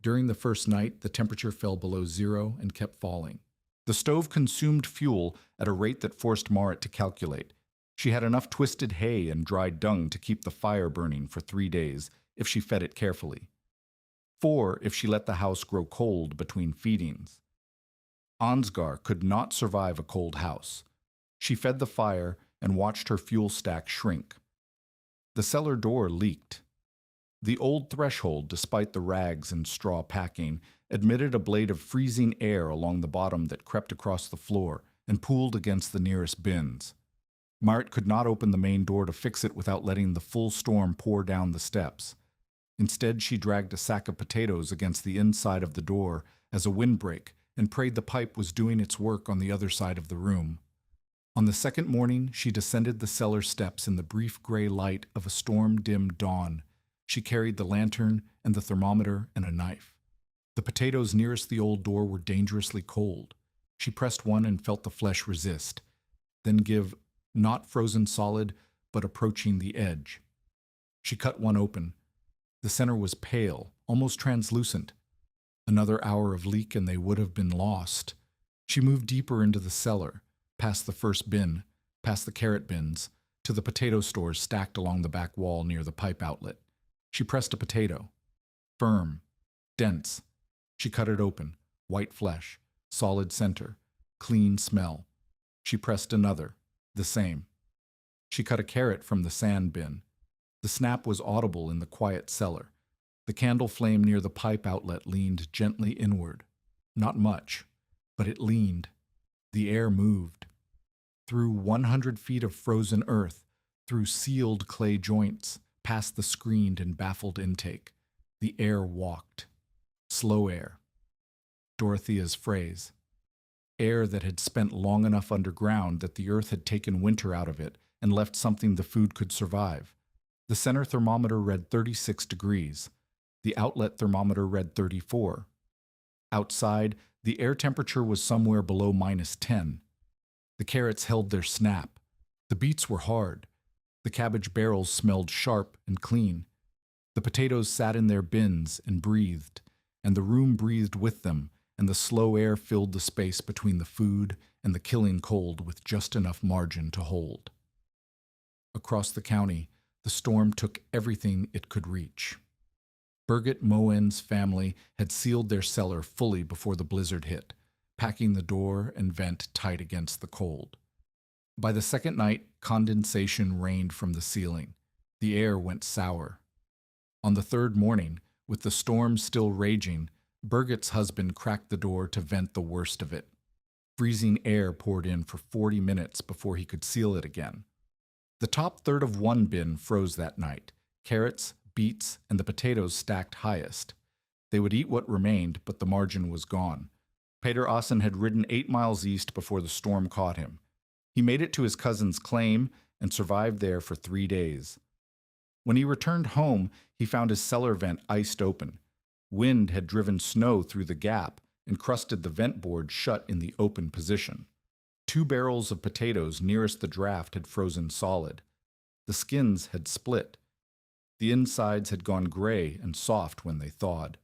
During the first night, the temperature fell below zero and kept falling. The stove consumed fuel at a rate that forced Marit to calculate. She had enough twisted hay and dried dung to keep the fire burning for 3 days if she fed it carefully. 4 if she let the house grow cold between feedings. Ansgar could not survive a cold house. She fed the fire and watched her fuel stack shrink. The cellar door leaked. The old threshold, despite the rags and straw packing, admitted a blade of freezing air along the bottom that crept across the floor and pooled against the nearest bins. Marit could not open the main door to fix it without letting the full storm pour down the steps. Instead, she dragged a sack of potatoes against the inside of the door as a windbreak and prayed the pipe was doing its work on the other side of the room. On the second morning, she descended the cellar steps in the brief gray light of a storm-dimmed dawn. She carried the lantern and the thermometer and a knife. The potatoes nearest the old door were dangerously cold. She pressed one and felt the flesh resist, then give, not frozen solid, but approaching the edge. She cut one open. The center was pale, almost translucent. Another hour of leak and they would have been lost. She moved deeper into the cellar, past the first bin, past the carrot bins, to the potato stores stacked along the back wall near the pipe outlet. She pressed a potato. Firm, dense. She cut it open, white flesh, solid center, clean smell. She pressed another, the same. She cut a carrot from the sand bin. The snap was audible in the quiet cellar. The candle flame near the pipe outlet leaned gently inward. Not much, but it leaned. The air moved. Through 100 feet of frozen earth, through sealed clay joints, past the screened and baffled intake, the air walked. Slow air. Dorothea's phrase. Air that had spent long enough underground that the earth had taken winter out of it and left something the food could survive. The center thermometer read 36 degrees. The outlet thermometer read 34. Outside, the air temperature was somewhere below -10. The carrots held their snap. The beets were hard. The cabbage barrels smelled sharp and clean. The potatoes sat in their bins and breathed, and the room breathed with them, and the slow air filled the space between the food and the killing cold with just enough margin to hold. Across the county, the storm took everything it could reach. Birgit Moen's family had sealed their cellar fully before the blizzard hit, packing the door and vent tight against the cold. By the second night, condensation rained from the ceiling. The air went sour. On the third morning, with the storm still raging, Birgit's husband cracked the door to vent the worst of it. Freezing air poured in for 40 minutes before he could seal it again. The top third of one bin froze that night. Carrots, beets, and the potatoes stacked highest. They would eat what remained, but the margin was gone. Peter Asen had ridden 8 miles east before the storm caught him. He made it to his cousin's claim and survived there for 3 days. When he returned home, he found his cellar vent iced open. Wind had driven snow through the gap and crusted the vent board shut in the open position. 2 barrels of potatoes nearest the draft had frozen solid. The skins had split. The insides had gone gray and soft when they thawed.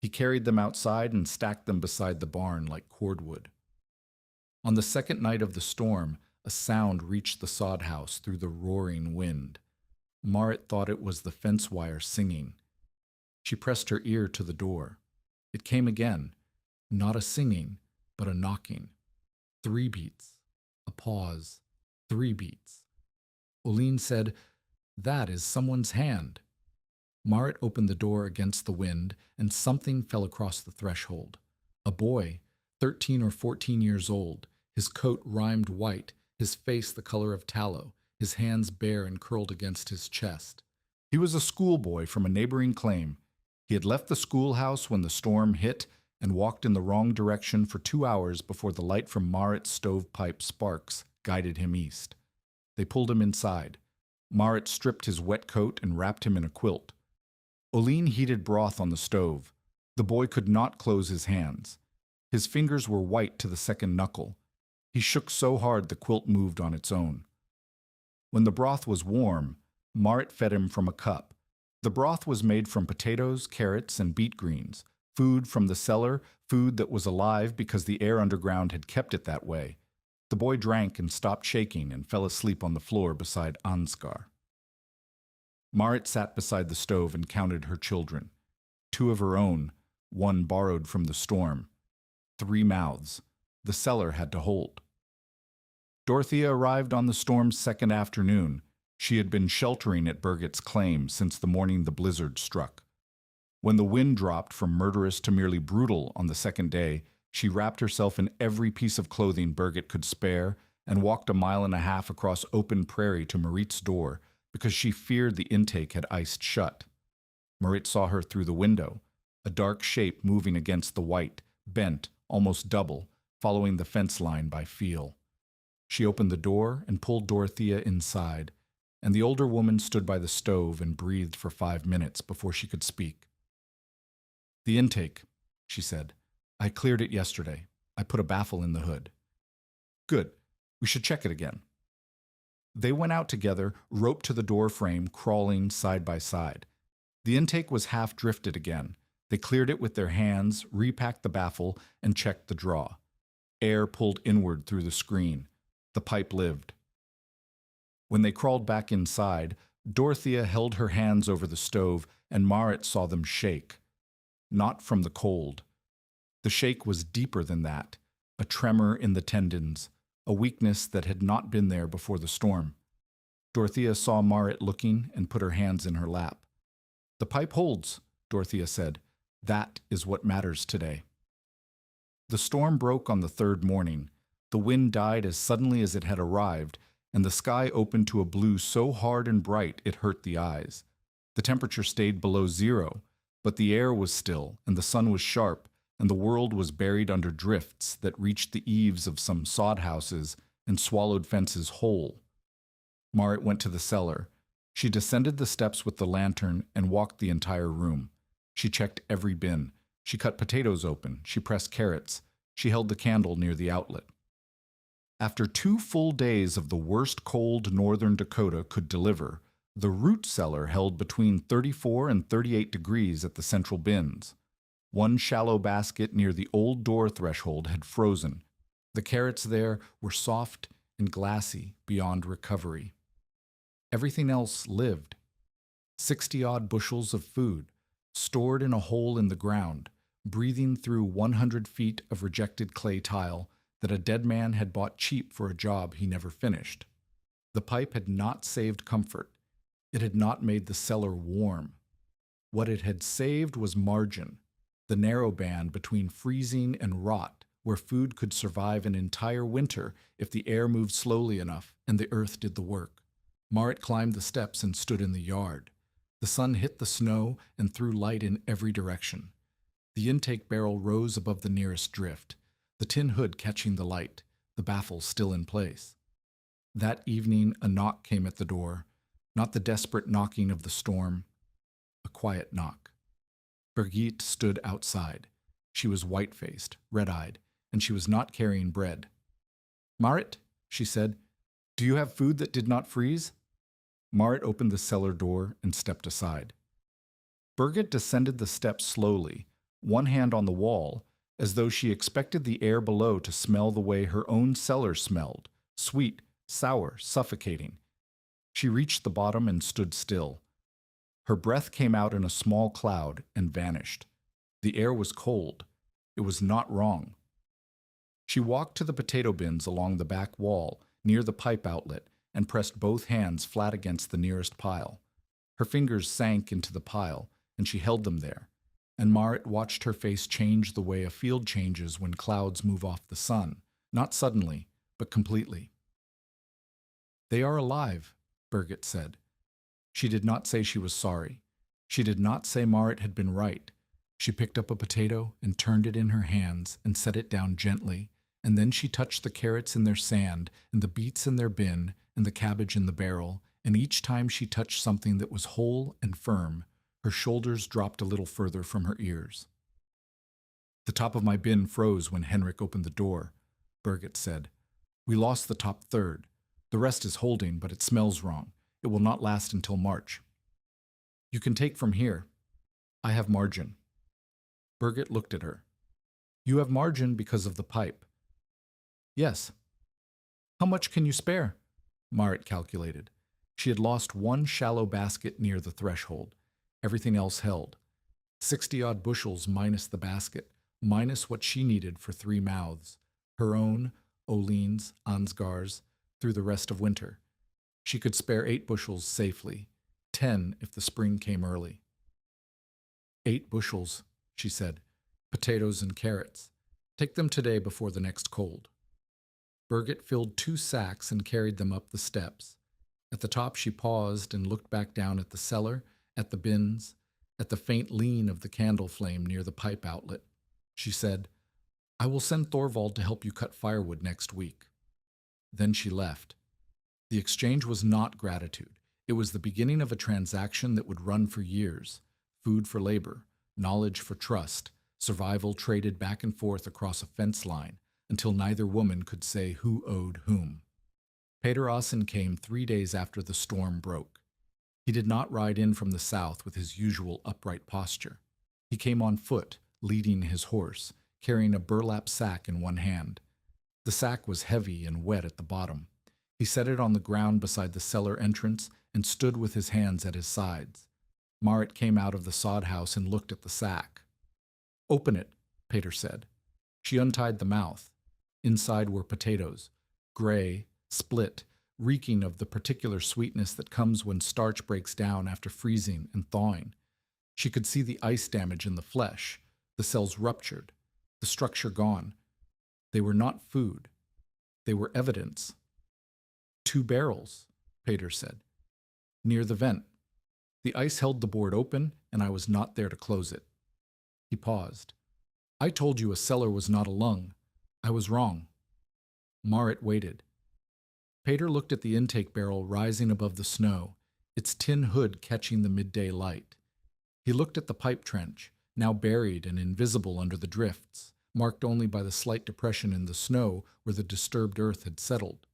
He carried them outside and stacked them beside the barn like cordwood. On the second night of the storm, a sound reached the sod house through the roaring wind. Marit thought it was the fence wire singing. She pressed her ear to the door. It came again, not a singing, but a knocking. 3 beats, a pause, 3 beats. Oline said, "That is someone's hand." Marit opened the door against the wind, and something fell across the threshold. A boy, 13 or 14 years old, his coat rimed white, his face the color of tallow, his hands bare and curled against his chest. He was a schoolboy from a neighboring claim. He had left the schoolhouse when the storm hit and walked in the wrong direction for 2 hours before the light from Marit's stovepipe sparks guided him east. They pulled him inside. Marit stripped his wet coat and wrapped him in a quilt. Oline heated broth on the stove. The boy could not close his hands. His fingers were white to the second knuckle. He shook so hard the quilt moved on its own. When the broth was warm, Marit fed him from a cup. The broth was made from potatoes, carrots, and beet greens, food from the cellar, food that was alive because the air underground had kept it that way. The boy drank and stopped shaking and fell asleep on the floor beside Ansgar. Marit sat beside the stove and counted her children. 2 of her own, 1 borrowed from the storm. 3 mouths. The cellar had to hold. Dorothea arrived on the storm's second afternoon. She had been sheltering at Birgit's claim since the morning the blizzard struck. When the wind dropped from murderous to merely brutal on the second day, she wrapped herself in every piece of clothing Birgit could spare and walked 1.5 miles across open prairie to Marit's door because she feared the intake had iced shut. Marit saw her through the window, a dark shape moving against the white, bent, almost double, following the fence line by feel. She opened the door and pulled Dorothea inside, and the older woman stood by the stove and breathed for 5 minutes before she could speak. "The intake," she said. "I cleared it yesterday. I put a baffle in the hood." "Good. We should check it again." They went out together, roped to the door frame, crawling side by side. The intake was half drifted again. They cleared it with their hands, repacked the baffle, and checked the draw. Air pulled inward through the screen. The pipe lived. When they crawled back inside, Dorothea held her hands over the stove, and Marit saw them shake. Not from the cold. The shake was deeper than that, a tremor in the tendons, a weakness that had not been there before the storm. Dorothea saw Marit looking and put her hands in her lap. "The pipe holds," Dorothea said. "That is what matters today." The storm broke on the third morning. The wind died as suddenly as it had arrived, and the sky opened to a blue so hard and bright it hurt the eyes. The temperature stayed below 0, but the air was still, and the sun was sharp, and the world was buried under drifts that reached the eaves of some sod houses and swallowed fences whole. Marit went to the cellar. She descended the steps with the lantern and walked the entire room. She checked every bin. She cut potatoes open. She pressed carrots. She held the candle near the outlet. After 2 full days of the worst cold northern Dakota could deliver, the root cellar held between 34 and 38 degrees at the central bins. One shallow basket near the old door threshold had frozen. The carrots there were soft and glassy beyond recovery. Everything else lived. 60-odd bushels of food, stored in a hole in the ground, breathing through 100 feet of rejected clay tile that a dead man had bought cheap for a job he never finished. The pipe had not saved comfort. It had not made the cellar warm. What it had saved was margin, the narrow band between freezing and rot, where food could survive an entire winter if the air moved slowly enough and the earth did the work. Marit climbed the steps and stood in the yard. The sun hit the snow and threw light in every direction. The intake barrel rose above the nearest drift, the tin hood catching the light, the baffle still in place. That evening a knock came at the door, not the desperate knocking of the storm, a quiet knock. Birgitte stood outside. She was white-faced, red-eyed, and she was not carrying bread. "Marit," she said, "do you have food that did not freeze?" Marit opened the cellar door and stepped aside. Birgit descended the steps slowly, one hand on the wall, as though she expected the air below to smell the way her own cellar smelled, sweet, sour, suffocating. She reached the bottom and stood still. Her breath came out in a small cloud and vanished. The air was cold. It was not wrong. She walked to the potato bins along the back wall, near the pipe outlet, and pressed both hands flat against the nearest pile. Her fingers sank into the pile, and she held them there, and Marit watched her face change the way a field changes when clouds move off the sun, not suddenly, but completely. "They are alive," Birgit said. She did not say she was sorry. She did not say Marit had been right. She picked up a potato and turned it in her hands and set it down gently, and then she touched the carrots in their sand and the beets in their bin and the cabbage in the barrel, and each time she touched something that was whole and firm, her shoulders dropped a little further from her ears. "The top of my bin froze when Henrik opened the door," Birgit said. "We lost the top third. The rest is holding, but it smells wrong. It will not last until March. You can take from here. I have margin." Birgit looked at her. "You have margin because of the pipe." "Yes." "How much can you spare?" Marit calculated. She had lost one shallow basket near the threshold. Everything else held. 60-odd bushels minus the basket, minus what she needed for 3 mouths, her own, Olene's, Ansgar's, through the rest of winter. She could spare 8 bushels safely, 10 if the spring came early. 8 bushels, she said, potatoes and carrots. Take them today before the next cold. Birgit filled 2 sacks and carried them up the steps. At the top she paused and looked back down at the cellar, at the bins, at the faint lean of the candle flame near the pipe outlet. She said, "I will send Thorvald to help you cut firewood next week." Then she left. The exchange was not gratitude. It was the beginning of a transaction that would run for years. Food for labor, knowledge for trust, survival traded back and forth across a fence line until neither woman could say who owed whom. Peter Asen came 3 days after the storm broke. He did not ride in from the south with his usual upright posture. He came on foot, leading his horse, carrying a burlap sack in one hand. The sack was heavy and wet at the bottom. He set it on the ground beside the cellar entrance and stood with his hands at his sides. Marit came out of the sod house and looked at the sack. "Open it," Peter said. She untied the mouth. Inside were potatoes, gray, split, reeking of the particular sweetness that comes when starch breaks down after freezing and thawing. She could see the ice damage in the flesh, the cells ruptured, the structure gone. They were not food. They were evidence. "2 barrels," Peter said. "Near the vent. The ice held the board open, and I was not there to close it." He paused. "I told you a cellar was not a lung. I was wrong." Marit waited. Peter looked at the intake barrel rising above the snow, its tin hood catching the midday light. He looked at the pipe trench, now buried and invisible under the drifts, marked only by the slight depression in the snow where the disturbed earth had settled.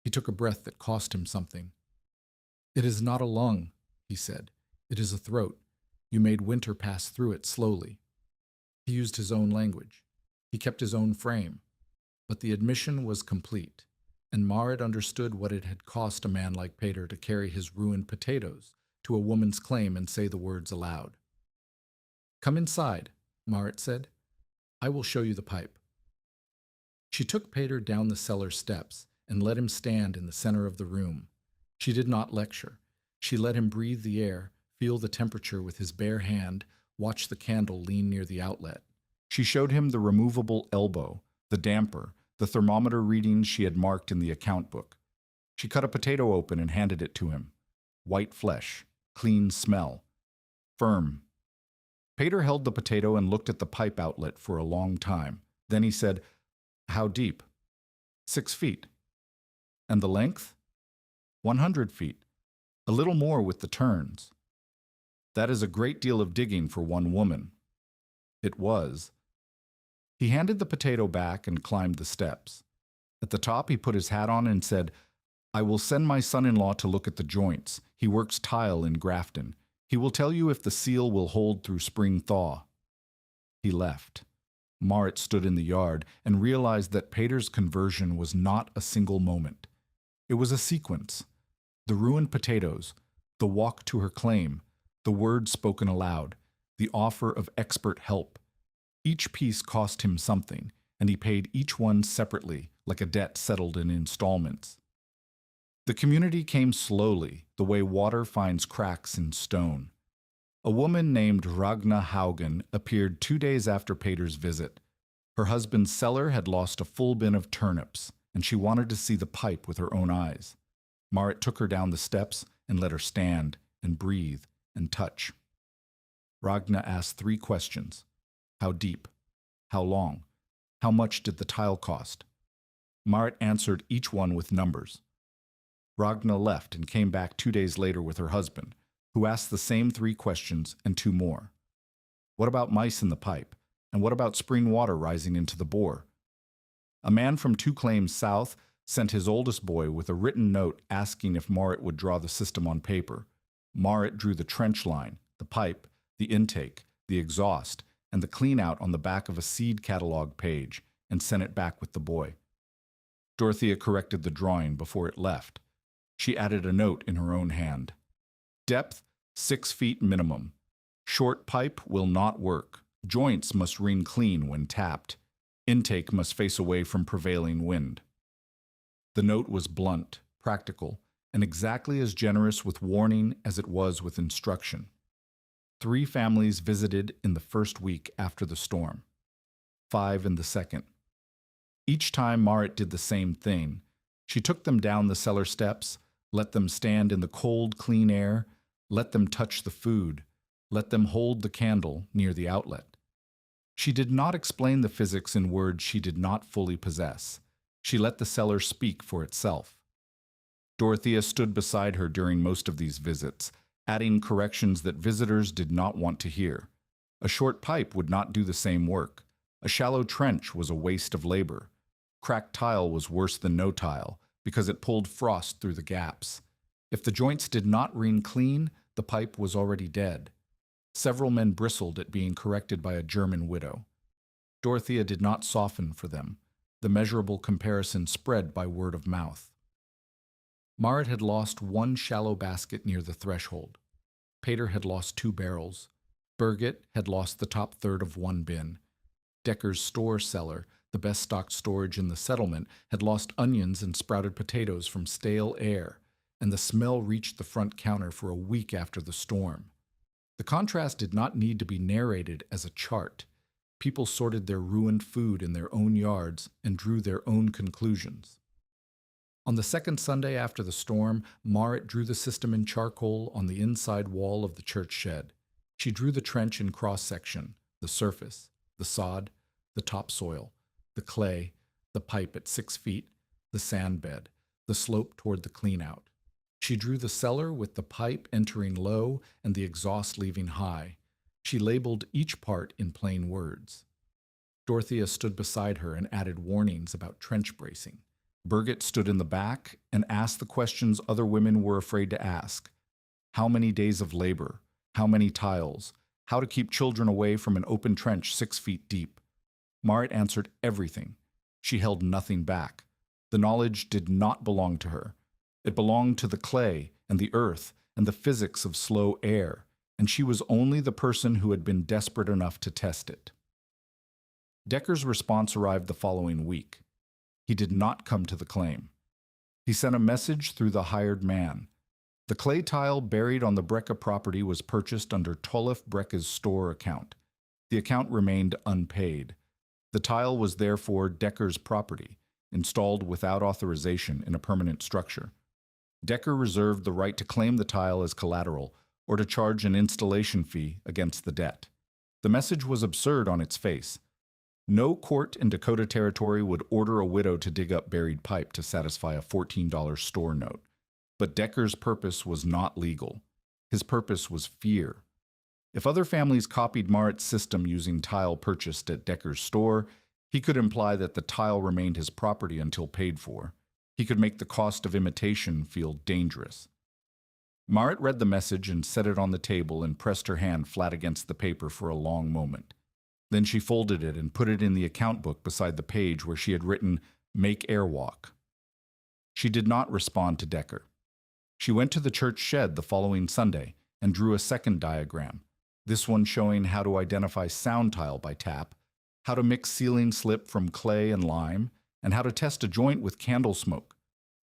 He took a breath that cost him something. "It is not a lung," he said. "It is a throat. You made winter pass through it slowly." He used his own language. He kept his own frame. But the admission was complete, and Marit understood what it had cost a man like Peter to carry his ruined potatoes to a woman's claim and say the words aloud. "Come inside," Marit said. "I will show you the pipe." She took Peter down the cellar steps and let him stand in the center of the room. She did not lecture. She let him breathe the air, feel the temperature with his bare hand, watch the candle lean near the outlet. She showed him the removable elbow, the damper, the thermometer readings she had marked in the account book. She cut a potato open and handed it to him. White flesh, clean smell, firm. Peter held the potato and looked at the pipe outlet for a long time. Then he said, "How deep?" 6 feet. "And the length?" 100 feet. A little more with the turns. "That is a great deal of digging for one woman." It was. He handed the potato back and climbed the steps. At the top he put his hat on and said, "I will send my son-in-law to look at the joints. He works tile in Grafton. He will tell you if the seal will hold through spring thaw." He left. Marit stood in the yard and realized that Peter's conversion was not a single moment. It was a sequence. The ruined potatoes, the walk to her claim, the words spoken aloud, the offer of expert help. Each piece cost him something, and he paid each one separately, like a debt settled in installments. The community came slowly, the way water finds cracks in stone. A woman named Ragna Haugen appeared 2 days after Peter's visit. Her husband's cellar had lost a full bin of turnips, and she wanted to see the pipe with her own eyes. Marit took her down the steps and let her stand and breathe and touch. Ragna asked 3 questions. How deep? How long? How much did the tile cost? Marit answered each one with numbers. Ragna left and came back 2 days later with her husband, who asked the same 3 questions and 2 more. What about mice in the pipe? And what about spring water rising into the bore? A man from 2 claims south sent his oldest boy with a written note asking if Marit would draw the system on paper. Marit drew the trench line, the pipe, the intake, the exhaust, and the clean-out on the back of a seed catalog page and sent it back with the boy. Dorothea corrected the drawing before it left. She added a note in her own hand. Depth, 6 feet minimum. Short pipe will not work. Joints must ring clean when tapped. Intake must face away from prevailing wind. The note was blunt, practical, and exactly as generous with warning as it was with instruction. 3 families visited in the first week after the storm. 5 in the second. Each time Marit did the same thing. She took them down the cellar steps, let them stand in the cold, clean air, let them touch the food, Let them hold the candle near the outlet. She did not explain the physics in words she did not fully possess. She let the cellar speak for itself. Dorothea stood beside her during most of these visits, adding corrections that visitors did not want to hear. A short pipe would not do the same work. A shallow trench was a waste of labor. Cracked tile was worse than no tile, because it pulled frost through the gaps. If the joints did not ring clean, the pipe was already dead. Several men bristled at being corrected by a German widow. Dorothea did not soften for them. The measurable comparison spread by word of mouth. Marit had lost one shallow basket near the threshold. Peter had lost 2 barrels. Birgit had lost the top third of 1 bin. Decker's store cellar, the best stocked storage in the settlement, had lost onions and sprouted potatoes from stale air, and the smell reached the front counter for a week after the storm. The contrast did not need to be narrated as a chart. People sorted their ruined food in their own yards and drew their own conclusions. On the second Sunday after the storm, Marit drew the system in charcoal on the inside wall of the church shed. She drew the trench in cross-section, the surface, the sod, the topsoil, the clay, the pipe at 6 feet, the sand bed, the slope toward the clean-out. She drew the cellar with the pipe entering low and the exhaust leaving high. She labeled each part in plain words. Dorothea stood beside her and added warnings about trench bracing. Birgit stood in the back and asked the questions other women were afraid to ask. How many days of labor? How many tiles? How to keep children away from an open trench 6 feet deep? Marit answered everything. She held nothing back. The knowledge did not belong to her. It belonged to the clay and the earth and the physics of slow air, and she was only the person who had been desperate enough to test it. Decker's response arrived the following week. He did not come to the claim. He sent a message through the hired man. The clay tile buried on the Brecke property was purchased under Tolif Brecke's store account. The account remained unpaid. The tile was therefore Decker's property, installed without authorization in a permanent structure. Decker reserved the right to claim the tile as collateral or to charge an installation fee against the debt. The message was absurd on its face. No court in Dakota Territory would order a widow to dig up buried pipe to satisfy a $14 store note. But Decker's purpose was not legal. His purpose was fear. If other families copied Marit's system using tile purchased at Decker's store, he could imply that the tile remained his property until paid for. He could make the cost of imitation feel dangerous. Marit read the message and set it on the table and pressed her hand flat against the paper for a long moment. Then she folded it and put it in the account book beside the page where she had written, "Make airwalk." She did not respond to Decker. She went to the church shed the following Sunday and drew a second diagram, this one showing how to identify sound tile by tap, how to mix ceiling slip from clay and lime, and how to test a joint with candle smoke.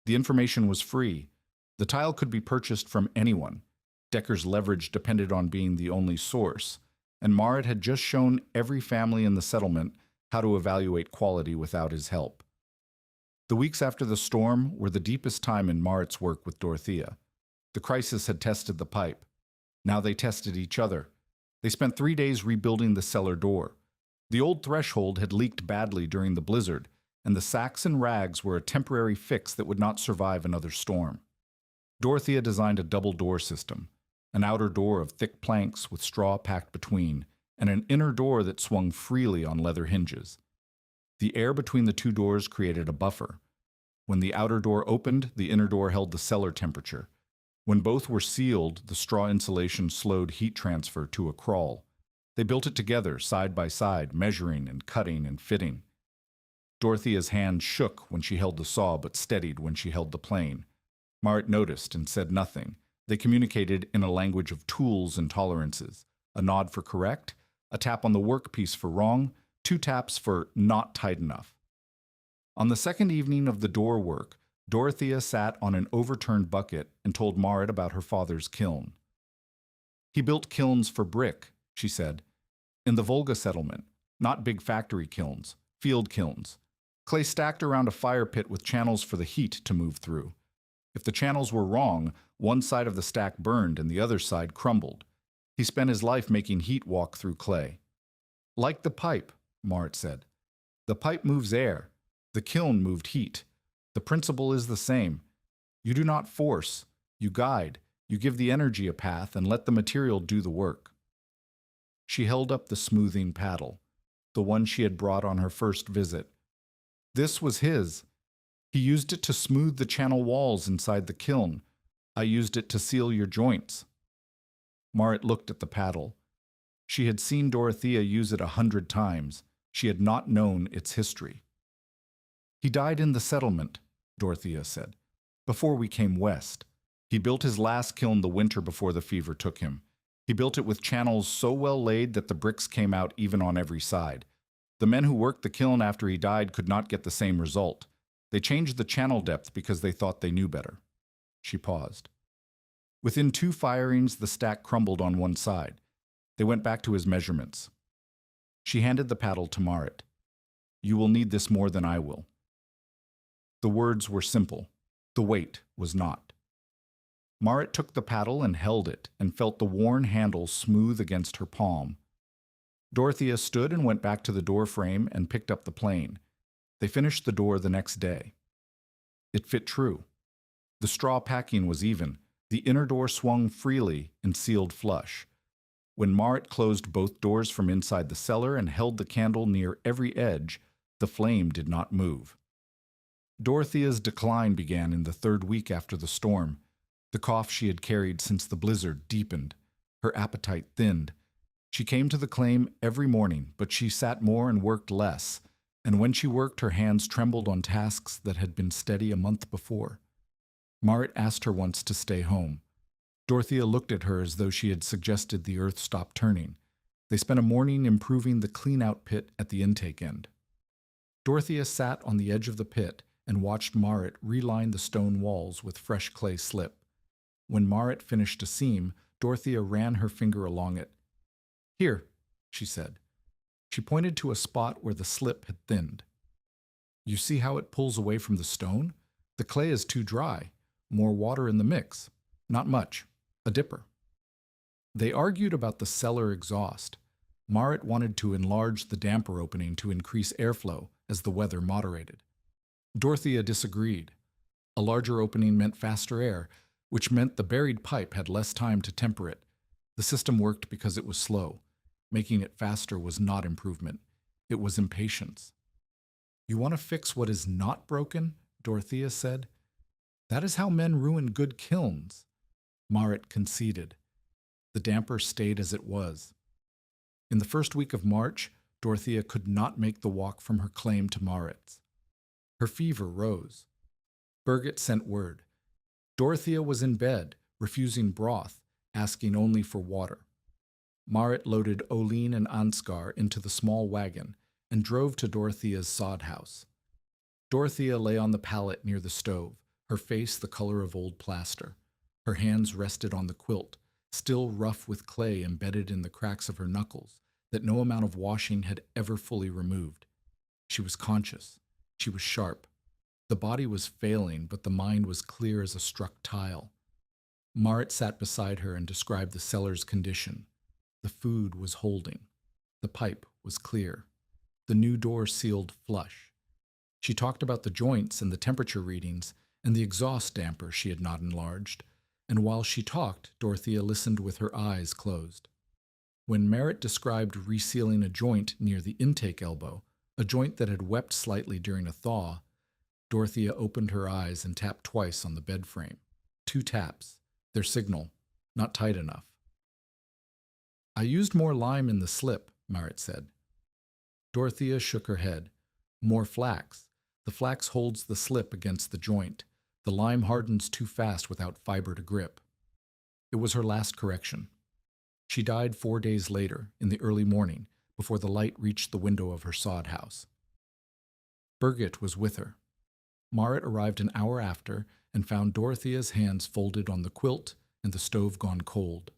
The information was free. The tile could be purchased from anyone. Decker's leverage depended on being the only source, and Marit had just shown every family in the settlement how to evaluate quality without his help. The weeks after the storm were the deepest time in Marit's work with Dorothea. The crisis had tested the pipe. Now they tested each other. They spent 3 days rebuilding the cellar door. The old threshold had leaked badly during the blizzard, and the sacks and rags were a temporary fix that would not survive another storm. Dorothea designed a double door system, an outer door of thick planks with straw packed between, and an inner door that swung freely on leather hinges. The air between the 2 doors created a buffer. When the outer door opened, the inner door held the cellar temperature. When both were sealed, the straw insulation slowed heat transfer to a crawl. They built it together, side by side, measuring and cutting and fitting. Dorothea's hand shook when she held the saw, but steadied when she held the plane. Marit noticed and said nothing. They communicated in a language of tools and tolerances. A nod for correct, a tap on the workpiece for wrong, 2 taps for not tight enough. On the second evening of the door work, Dorothea sat on an overturned bucket and told Marit about her father's kiln. He built kilns for brick, she said, in the Volga settlement, not big factory kilns, field kilns. Clay stacked around a fire pit with channels for the heat to move through. If the channels were wrong, one side of the stack burned and the other side crumbled. He spent his life making heat walk through clay. Like the pipe, Marit said. The pipe moves air. The kiln moved heat. The principle is the same. You do not force. You guide. You give the energy a path and let the material do the work. She held up the smoothing paddle, the one she had brought on her first visit. This was his. He used it to smooth the channel walls inside the kiln. I used it to seal your joints. Marit looked at the paddle. She had seen Dorothea use it 100 times. She had not known its history. He died in the settlement, Dorothea said, before we came west. He built his last kiln the winter before the fever took him. He built it with channels so well laid that the bricks came out even on every side. The men who worked the kiln after he died could not get the same result. They changed the channel depth because they thought they knew better. She paused. Within 2 firings, the stack crumbled on one side. They went back to his measurements. She handed the paddle to Marit. You will need this more than I will. The words were simple. The weight was not. Marit took the paddle and held it and felt the worn handle smooth against her palm. Dorothea stood and went back to the door frame and picked up the plane. They finished the door the next day. It fit true. The straw packing was even. The inner door swung freely and sealed flush. When Marit closed both doors from inside the cellar and held the candle near every edge, the flame did not move. Dorothea's decline began in the 3rd week after the storm. The cough she had carried since the blizzard deepened. Her appetite thinned. She came to the claim every morning, but she sat more and worked less, and when she worked, her hands trembled on tasks that had been steady a month before. Marit asked her once to stay home. Dorothea looked at her as though she had suggested the earth stop turning. They spent a morning improving the clean-out pit at the intake end. Dorothea sat on the edge of the pit and watched Marit reline the stone walls with fresh clay slip. When Marit finished a seam, Dorothea ran her finger along it. Here, she said. She pointed to a spot where the slip had thinned. You see how it pulls away from the stone? The clay is too dry. More water in the mix. Not much. A dipper. They argued about the cellar exhaust. Marit wanted to enlarge the damper opening to increase airflow as the weather moderated. Dorothea disagreed. A larger opening meant faster air, which meant the buried pipe had less time to temper it. The system worked because it was slow. Making it faster was not improvement. It was impatience. You want to fix what is not broken? Dorothea said. That is how men ruin good kilns. Marit conceded. The damper stayed as it was. In the 1st week of March, Dorothea could not make the walk from her claim to Marit's. Her fever rose. Birgit sent word. Dorothea was in bed, refusing broth, asking only for water. Marit loaded Oline and Ansgar into the small wagon and drove to Dorothea's sod house. Dorothea lay on the pallet near the stove, her face the color of old plaster. Her hands rested on the quilt, still rough with clay embedded in the cracks of her knuckles that no amount of washing had ever fully removed. She was conscious. She was sharp. The body was failing, but the mind was clear as a struck tile. Marit sat beside her and described the cellar's condition. The food was holding. The pipe was clear. The new door sealed flush. She talked about the joints and the temperature readings and the exhaust damper she had not enlarged, and while she talked, Dorothea listened with her eyes closed. When Marit described resealing a joint near the intake elbow, a joint that had wept slightly during a thaw, Dorothea opened her eyes and tapped twice on the bed frame. 2 taps. Their signal. Not tight enough. I used more lime in the slip, Marit said. Dorothea shook her head. More flax. The flax holds the slip against the joint. The lime hardens too fast without fiber to grip. It was her last correction. She died 4 days later, in the early morning, before the light reached the window of her sod house. Birgit was with her. Marit arrived an hour after and found Dorothea's hands folded on the quilt and the stove gone cold.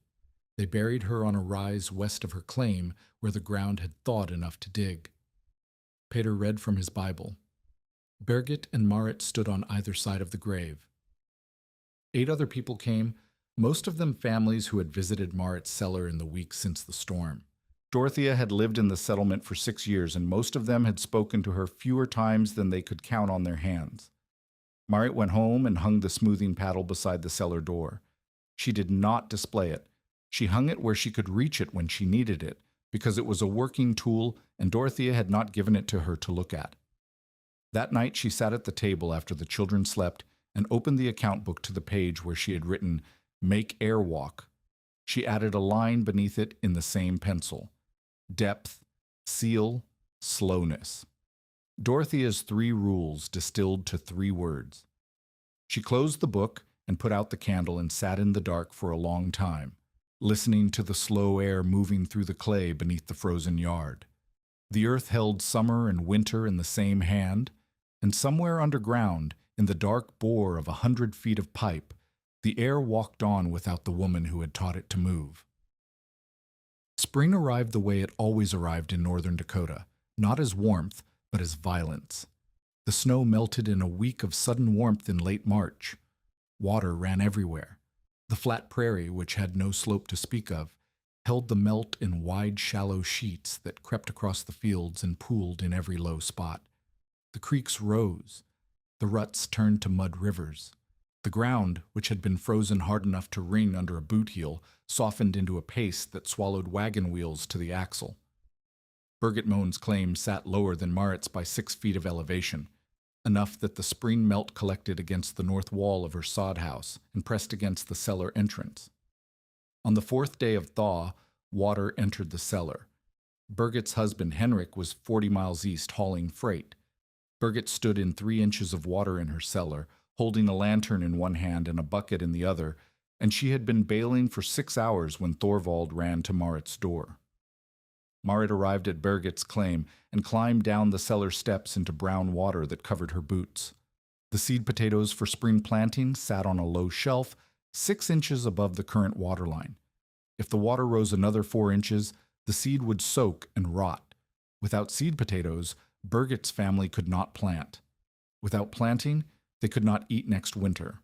They buried her on a rise west of her claim where the ground had thawed enough to dig. Peter read from his Bible. Birgit and Marit stood on either side of the grave. 8 other people came. most of them families who had visited Marit's cellar in the weeks since the storm. Dorothea had lived in the settlement for 6 years, and most of them had spoken to her fewer times than they could count on their hands. Marit went home and hung the smoothing paddle beside the cellar door. She did not display it. She hung it where she could reach it when she needed it, because it was a working tool and Dorothea had not given it to her to look at. That night she sat at the table after the children slept and opened the account book to the page where she had written, "Make air walk." She added a line beneath it in the same pencil. Depth, seal, slowness. Dorothea's 3 rules distilled to 3 words. She closed the book and put out the candle and sat in the dark for a long time, listening to the slow air moving through the clay beneath the frozen yard. The earth held summer and winter in the same hand, and somewhere underground, in the dark bore of 100 feet of pipe, the air walked on without the woman who had taught it to move. Spring arrived the way it always arrived in northern Dakota, not as warmth, but as violence. The snow melted in a week of sudden warmth in late March. Water ran everywhere. The flat prairie, which had no slope to speak of, held the melt in wide, shallow sheets that crept across the fields and pooled in every low spot. The creeks rose. The ruts turned to mud rivers. The ground, which had been frozen hard enough to ring under a boot heel, softened into a paste that swallowed wagon wheels to the axle. Birgit Mohn's claim sat lower than Marit's by 6 feet of elevation, enough that the spring melt collected against the north wall of her sod house and pressed against the cellar entrance. On the 4th day of thaw, water entered the cellar. Birgit's husband Henrik was 40 miles east hauling freight. Birgit stood in 3 inches of water in her cellar, holding a lantern in one hand and a bucket in the other, and she had been bailing for 6 hours when Thorvald ran to Marit's door. Marit arrived at Birgit's claim and climbed down the cellar steps into brown water that covered her boots. The seed potatoes for spring planting sat on a low shelf 6 inches above the current waterline. If the water rose another 4 inches, the seed would soak and rot. Without seed potatoes, Birgit's family could not plant. Without planting, they could not eat next winter.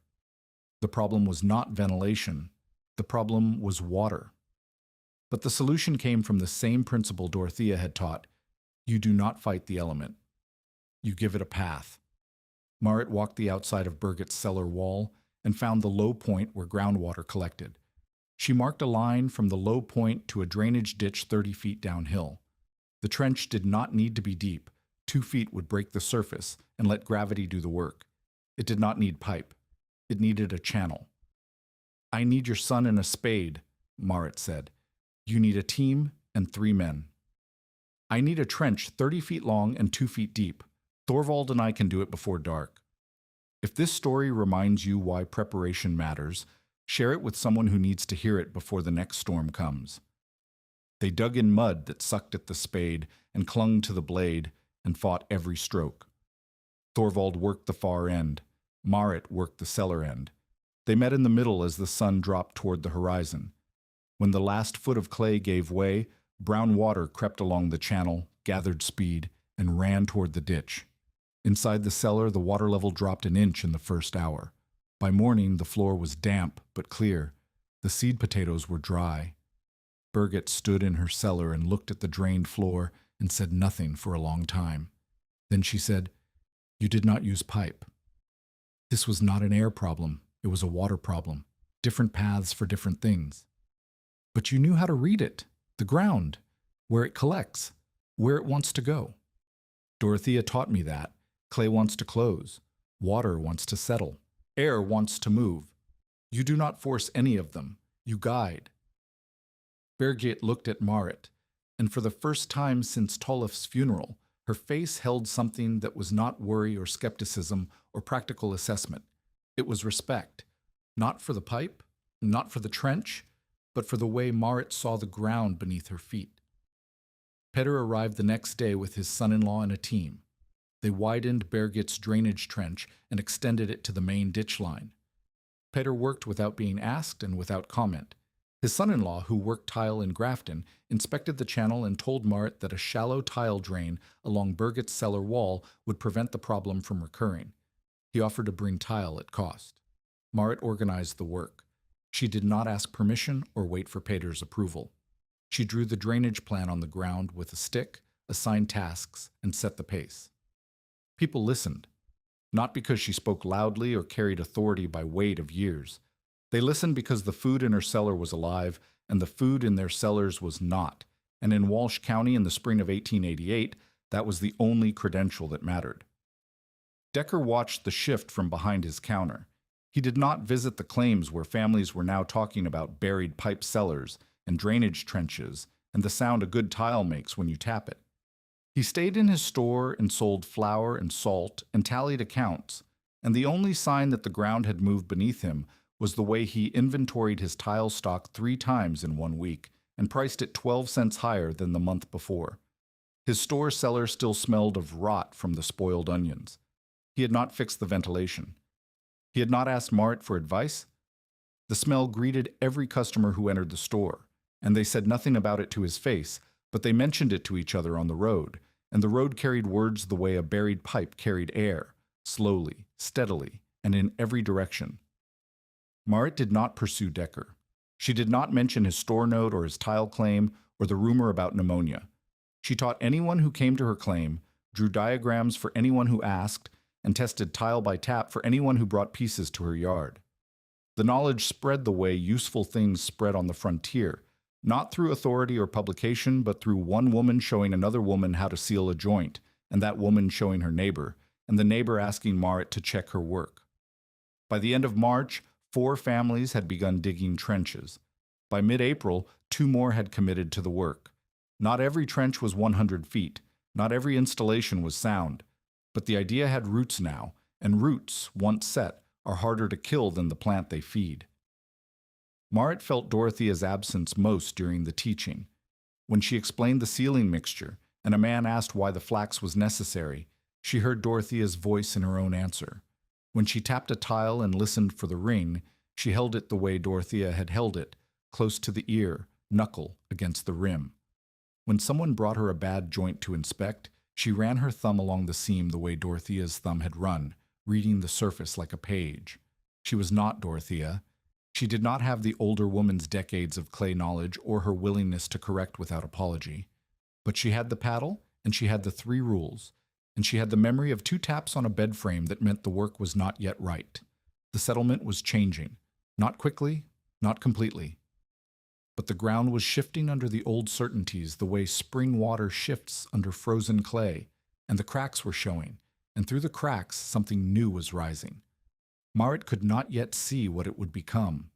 The problem was not ventilation. The problem was water. But the solution came from the same principle Dorothea had taught. You do not fight the element. You give it a path. Marit walked the outside of Birgit's cellar wall and found the low point where groundwater collected. She marked a line from the low point to a drainage ditch 30 feet downhill. The trench did not need to be deep. 2 feet would break the surface and let gravity do the work. It did not need pipe. It needed a channel. "I need your son and a spade," Marit said. "You need a team and 3 men. I need a trench 30 feet long and 2 feet deep. Thorvald and I can do it before dark." If this story reminds you why preparation matters, share it with someone who needs to hear it before the next storm comes. They dug in mud that sucked at the spade and clung to the blade and fought every stroke. Thorvald worked the far end. Marit worked the cellar end. They met in the middle as the sun dropped toward the horizon. When the last foot of clay gave way, brown water crept along the channel, gathered speed, and ran toward the ditch. Inside the cellar, the water level dropped an inch in the first hour. By morning, the floor was damp but clear. The seed potatoes were dry. Birgit stood in her cellar and looked at the drained floor and said nothing for a long time. Then she said, "You did not use pipe." This was not an air problem. It was a water problem. Different paths for different things. But you knew how to read it, the ground, where it collects, where it wants to go. Dorothea taught me that. Clay wants to close. Water wants to settle. Air wants to move. You do not force any of them. You guide. Birgit looked at Marit, and for the first time since Tollef's funeral, her face held something that was not worry or skepticism or practical assessment. It was respect, not for the pipe, not for the trench, but for the way Marit saw the ground beneath her feet. Petter arrived the next day with his son-in-law and a team. They widened Birgit's drainage trench and extended it to the main ditch line. Petter worked without being asked and without comment. His son-in-law, who worked tile in Grafton, inspected the channel and told Marit that a shallow tile drain along Birgit's cellar wall would prevent the problem from recurring. He offered to bring tile at cost. Marit organized the work. She did not ask permission or wait for Pater's approval. She drew the drainage plan on the ground with a stick, assigned tasks, and set the pace. People listened, not because she spoke loudly or carried authority by weight of years. They listened because the food in her cellar was alive, and the food in their cellars was not. And in Walsh County in the spring of 1888, that was the only credential that mattered. Decker watched the shift from behind his counter. He did not visit the claims where families were now talking about buried pipe cellars and drainage trenches and the sound a good tile makes when you tap it. He stayed in his store and sold flour and salt and tallied accounts, and the only sign that the ground had moved beneath him was the way he inventoried his tile stock 3 times in 1 week and priced it 12 cents higher than the month before. His store cellar still smelled of rot from the spoiled onions. He had not fixed the ventilation. He had not asked Marit for advice. The smell greeted every customer who entered the store, and they said nothing about it to his face, but they mentioned it to each other on the road, and the road carried words the way a buried pipe carried air, slowly, steadily, and in every direction. Marit did not pursue Decker. She did not mention his store note or his tile claim or the rumor about pneumonia. She taught anyone who came to her claim, drew diagrams for anyone who asked, and tested tile by tap for anyone who brought pieces to her yard. The knowledge spread the way useful things spread on the frontier, not through authority or publication, but through one woman showing another woman how to seal a joint, and that woman showing her neighbor, and the neighbor asking Marit to check her work. By the end of March, 4 families had begun digging trenches. By mid-April, 2 more had committed to the work. Not every trench was 100 feet. Not every installation was sound. But the idea had roots now, and roots, once set, are harder to kill than the plant they feed. Marit felt Dorothea's absence most during the teaching. When she explained the sealing mixture, and a man asked why the flax was necessary, she heard Dorothea's voice in her own answer. When she tapped a tile and listened for the ring, she held it the way Dorothea had held it, close to the ear, knuckle against the rim. When someone brought her a bad joint to inspect, she ran her thumb along the seam the way Dorothea's thumb had run, reading the surface like a page. She was not Dorothea. She did not have the older woman's decades of clay knowledge or her willingness to correct without apology. But she had the paddle, and she had the 3 rules, and she had the memory of 2 taps on a bed frame that meant the work was not yet right. The settlement was changing, not quickly, not completely. But the ground was shifting under the old certainties the way spring water shifts under frozen clay, and the cracks were showing, and through the cracks something new was rising. Marit could not yet see what it would become.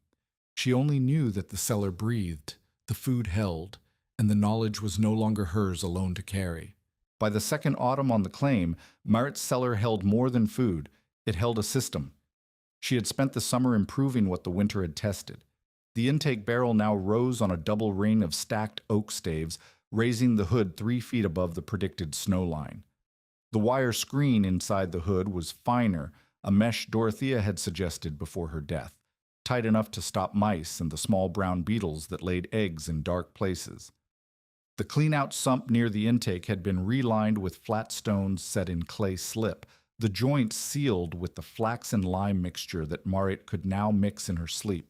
She only knew that the cellar breathed, the food held, and the knowledge was no longer hers alone to carry. By the second autumn on the claim, Marit's cellar held more than food. It held a system. She had spent the summer improving what the winter had tested. The intake barrel now rose on a double ring of stacked oak staves, raising the hood 3 feet above the predicted snow line. The wire screen inside the hood was finer, a mesh Dorothea had suggested before her death, tight enough to stop mice and the small brown beetles that laid eggs in dark places. The clean-out sump near the intake had been relined with flat stones set in clay slip, the joints sealed with the flax and lime mixture that Marit could now mix in her sleep.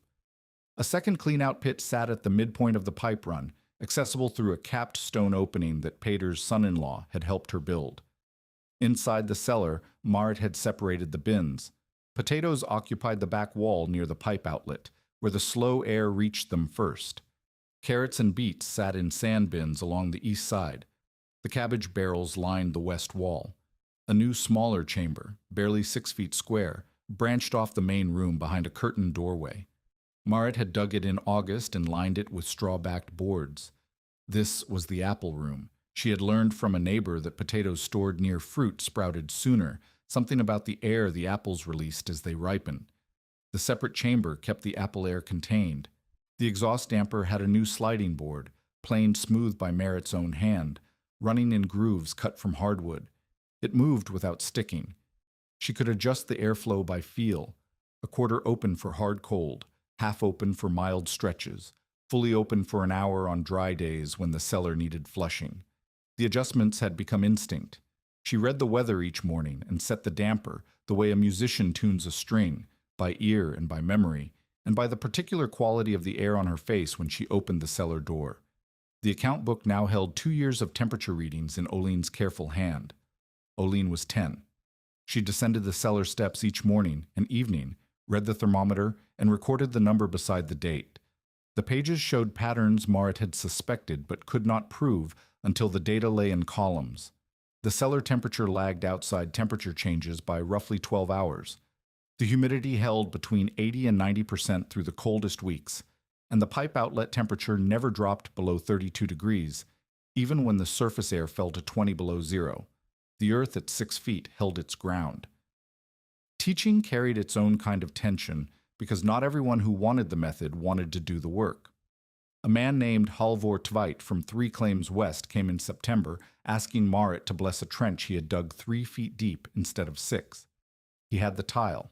A second clean-out pit sat at the midpoint of the pipe run, accessible through a capped stone opening that Pater's son-in-law had helped her build. Inside the cellar, Marit had separated the bins. Potatoes occupied the back wall near the pipe outlet, where the slow air reached them first. Carrots and beets sat in sand bins along the east side. The cabbage barrels lined the west wall. A new smaller chamber, barely 6 feet square, branched off the main room behind a curtained doorway. Marit had dug it in August and lined it with straw-backed boards. This was the apple room. She had learned from a neighbor that potatoes stored near fruit sprouted sooner, something about the air the apples released as they ripened. The separate chamber kept the apple air contained. The exhaust damper had a new sliding board, planed smooth by Marit's own hand, running in grooves cut from hardwood. It moved without sticking. She could adjust the airflow by feel, a quarter open for hard cold, half open for mild stretches, fully open for an hour on dry days when the cellar needed flushing. The adjustments had become instinct. She read the weather each morning and set the damper, the way a musician tunes a string, by ear and by memory, and by the particular quality of the air on her face when she opened the cellar door. The account book now held 2 years of temperature readings in Olene's careful hand. Olene was 10. She descended the cellar steps each morning and evening, read the thermometer, and recorded the number beside the date. The pages showed patterns Marit had suspected but could not prove until the data lay in columns. The cellar temperature lagged outside temperature changes by roughly 12 hours. The humidity held between 80 and 90% through the coldest weeks, and the pipe outlet temperature never dropped below 32 degrees, even when the surface air fell to 20 below zero. The earth at 6 feet held its ground. Teaching carried its own kind of tension because not everyone who wanted the method wanted to do the work. A man named Halvor Tveit from 3 Claims West came in September asking Marit to bless a trench he had dug 3 feet deep instead of 6. He had the tile.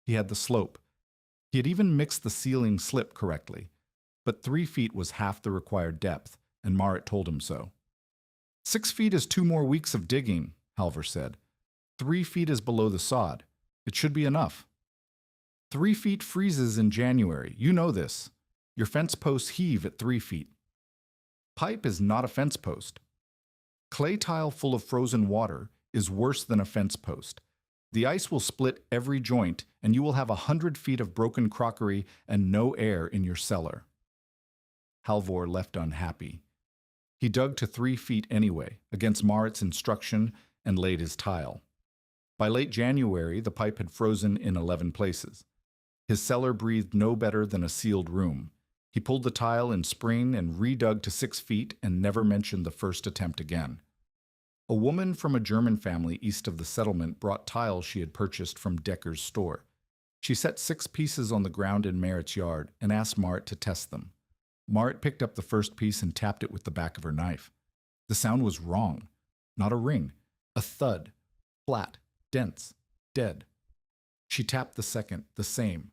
He had the slope. He had even mixed the ceiling slip correctly. But 3 feet was half the required depth, and Marit told him so. 6 feet is 2 more weeks of digging, Halvor said. 3 feet is below the sod. It should be enough. 3 feet freezes in January. You know this. Your fence posts heave at 3 feet. Pipe is not a fence post. Clay tile full of frozen water is worse than a fence post. The ice will split every joint, and you will have 100 feet of broken crockery and no air in your cellar. Halvor left unhappy. He dug to 3 feet anyway, against Marit's instruction, and laid his tile. By late January, the pipe had frozen in 11 places. His cellar breathed no better than a sealed room. He pulled the tile in spring and redug to 6 feet and never mentioned the first attempt again. A woman from a German family east of the settlement brought tiles she had purchased from Decker's store. She set 6 pieces on the ground in Marit's yard and asked Marit to test them. Marit picked up the first piece and tapped it with the back of her knife. The sound was wrong. Not a ring. A thud. Flat. Dense. Dead. She tapped the second, the same.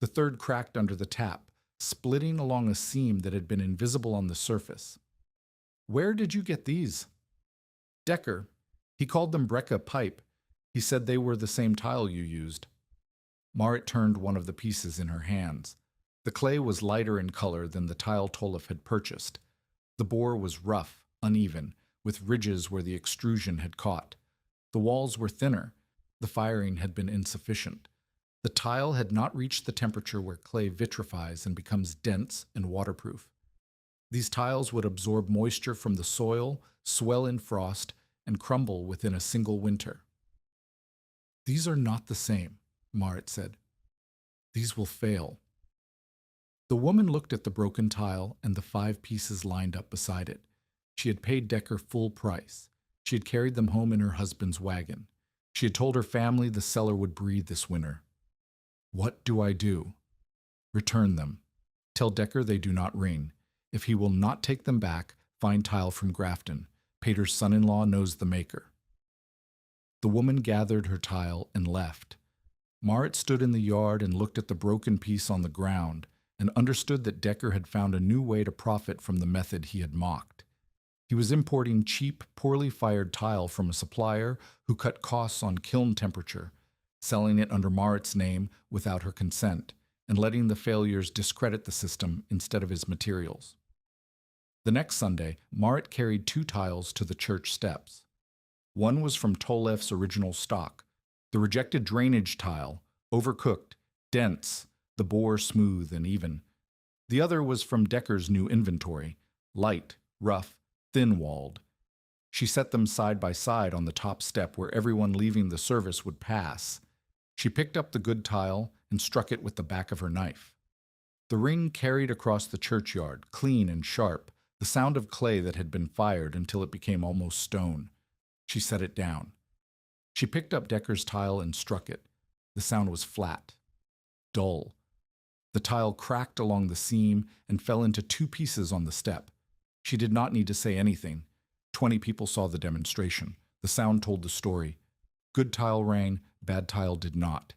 The third cracked under the tap, splitting along a seam that had been invisible on the surface. Where did you get these? Decker. He called them Brecca pipe. He said they were the same tile you used. Marit turned one of the pieces in her hands. The clay was lighter in color than the tile Tolif had purchased. The bore was rough, uneven, with ridges where the extrusion had caught. The walls were thinner. The firing had been insufficient. The tile had not reached the temperature where clay vitrifies and becomes dense and waterproof. These tiles would absorb moisture from the soil, swell in frost, and crumble within a single winter. These are not the same, Marit said. These will fail. The woman looked at the broken tile and the 5 pieces lined up beside it. She had paid Decker full price. She had carried them home in her husband's wagon. She had told her family the cellar would breathe this winter. What do I do? Return them. Tell Decker they do not ring. If he will not take them back, find tile from Grafton. Pater's son-in-law knows the maker. The woman gathered her tile and left. Marit stood in the yard and looked at the broken piece on the ground and understood that Decker had found a new way to profit from the method he had mocked. He was importing cheap, poorly fired tile from a supplier who cut costs on kiln temperature, selling it under Marit's name without her consent, and letting the failures discredit the system instead of his materials. The next Sunday, Marit carried 2 tiles to the church steps. One was from Tolef's original stock, the rejected drainage tile, overcooked, dense, the bore smooth and even. The other was from Decker's new inventory, light, rough, thin-walled. She set them side by side on the top step where everyone leaving the service would pass. She picked up the good tile and struck it with the back of her knife. The ring carried across the churchyard, clean and sharp, the sound of clay that had been fired until it became almost stone. She set it down. She picked up Decker's tile and struck it. The sound was flat, dull. The tile cracked along the seam and fell into 2 pieces on the step. She did not need to say anything. 20 people saw the demonstration. The sound told the story. Good tile rang, bad tile did not.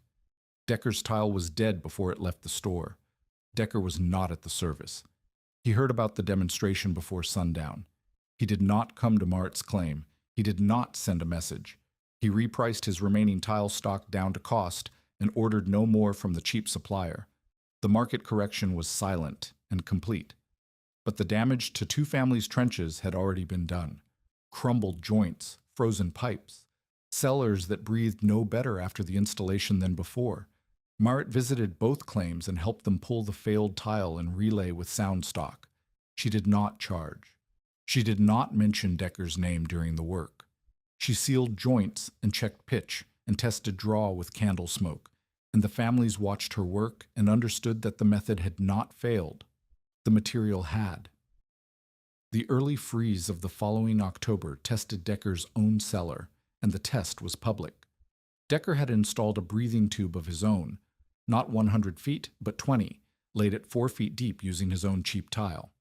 Decker's tile was dead before it left the store. Decker was not at the service. He heard about the demonstration before sundown. He did not come to Marit's claim. He did not send a message. He repriced his remaining tile stock down to cost and ordered no more from the cheap supplier. The market correction was silent and complete, but the damage to two families' trenches had already been done. Crumbled joints, frozen pipes, cellars that breathed no better after the installation than before. Marit visited both claims and helped them pull the failed tile and relay with sound stock. She did not charge. She did not mention Decker's name during the work. She sealed joints and checked pitch and tested draw with candle smoke, and the families watched her work and understood that the method had not failed. The material had. The early freeze of the following October tested Decker's own cellar, and the test was public. Decker had installed a breathing tube of his own, not 100 feet, but 20, laid it 4 feet deep using his own cheap tile.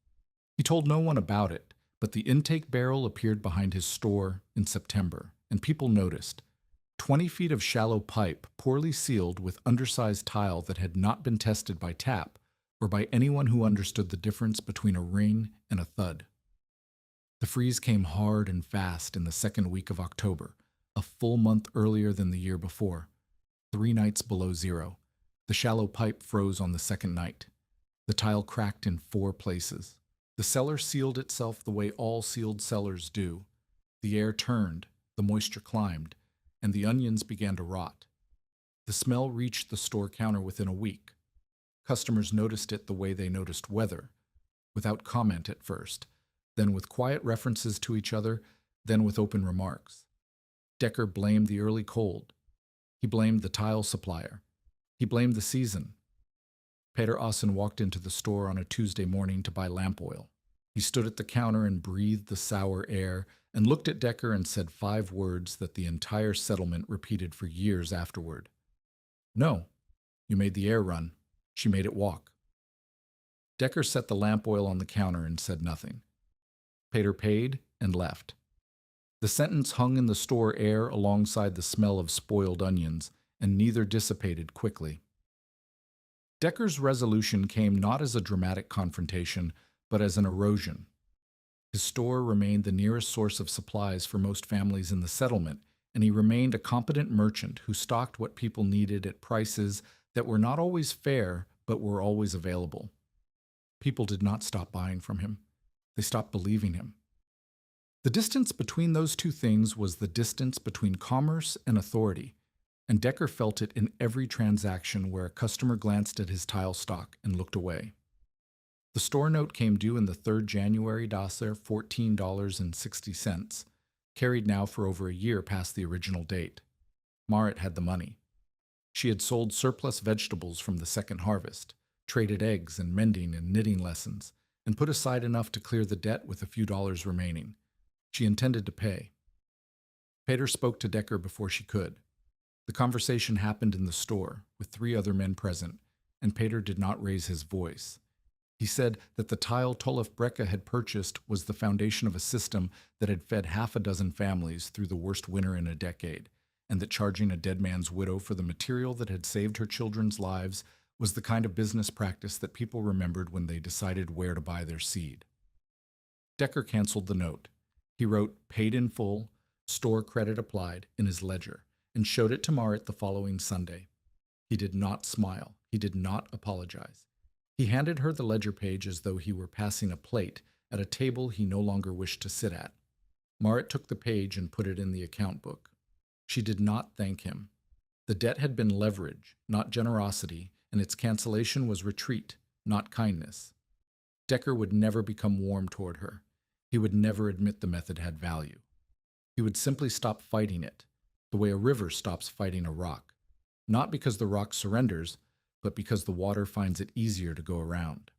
He told no one about it, but the intake barrel appeared behind his store in September, and people noticed. 20 feet of shallow pipe, poorly sealed with undersized tile that had not been tested by tap or by anyone who understood the difference between a ring and a thud. The freeze came hard and fast in the second week of October, a full month earlier than the year before. 3 nights below zero. The shallow pipe froze on the second night. The tile cracked in 4 places. The cellar sealed itself the way all sealed cellars do. The air turned, the moisture climbed, and the onions began to rot. The smell reached the store counter within a week. Customers noticed it the way they noticed weather, without comment at first, then with quiet references to each other, then with open remarks. Decker blamed the early cold. He blamed the tile supplier. He blamed the season. Peter Assen walked into the store on a Tuesday morning to buy lamp oil. He stood at the counter and breathed the sour air and looked at Decker and said 5 words that the entire settlement repeated for years afterward. "No, you made the air run. She made it walk." Decker set the lamp oil on the counter and said nothing. Peter paid and left. The sentence hung in the store air alongside the smell of spoiled onions, and neither dissipated quickly. Decker's resolution came not as a dramatic confrontation, but as an erosion. His store remained the nearest source of supplies for most families in the settlement, and he remained a competent merchant who stocked what people needed at prices that were not always fair, but were always available. People did not stop buying from him. They stopped believing him. The distance between those two things was the distance between commerce and authority, and Decker felt it in every transaction where a customer glanced at his tile stock and looked away. The store note came due in the 3rd January Dasser, $14.60, carried now for over a year past the original date. Marit had the money. She had sold surplus vegetables from the second harvest, traded eggs and mending and knitting lessons, and put aside enough to clear the debt with a few dollars remaining. She intended to pay. Peter spoke to Decker before she could. The conversation happened in the store, with 3 other men present, and Peter did not raise his voice. He said that the tile Tolef Brecke had purchased was the foundation of a system that had fed 6 families through the worst winter in a decade, and that charging a dead man's widow for the material that had saved her children's lives was the kind of business practice that people remembered when they decided where to buy their seed. Decker canceled the note. He wrote "paid in full, store credit applied" in his ledger, and showed it to Marit the following Sunday. He did not smile. He did not apologize. He handed her the ledger page as though he were passing a plate at a table he no longer wished to sit at. Marit took the page and put it in the account book. She did not thank him. The debt had been leverage, not generosity, and its cancellation was retreat, not kindness. Decker would never become warm toward her. He would never admit the method had value. He would simply stop fighting it, the way a river stops fighting a rock, not because the rock surrenders, but because the water finds it easier to go around.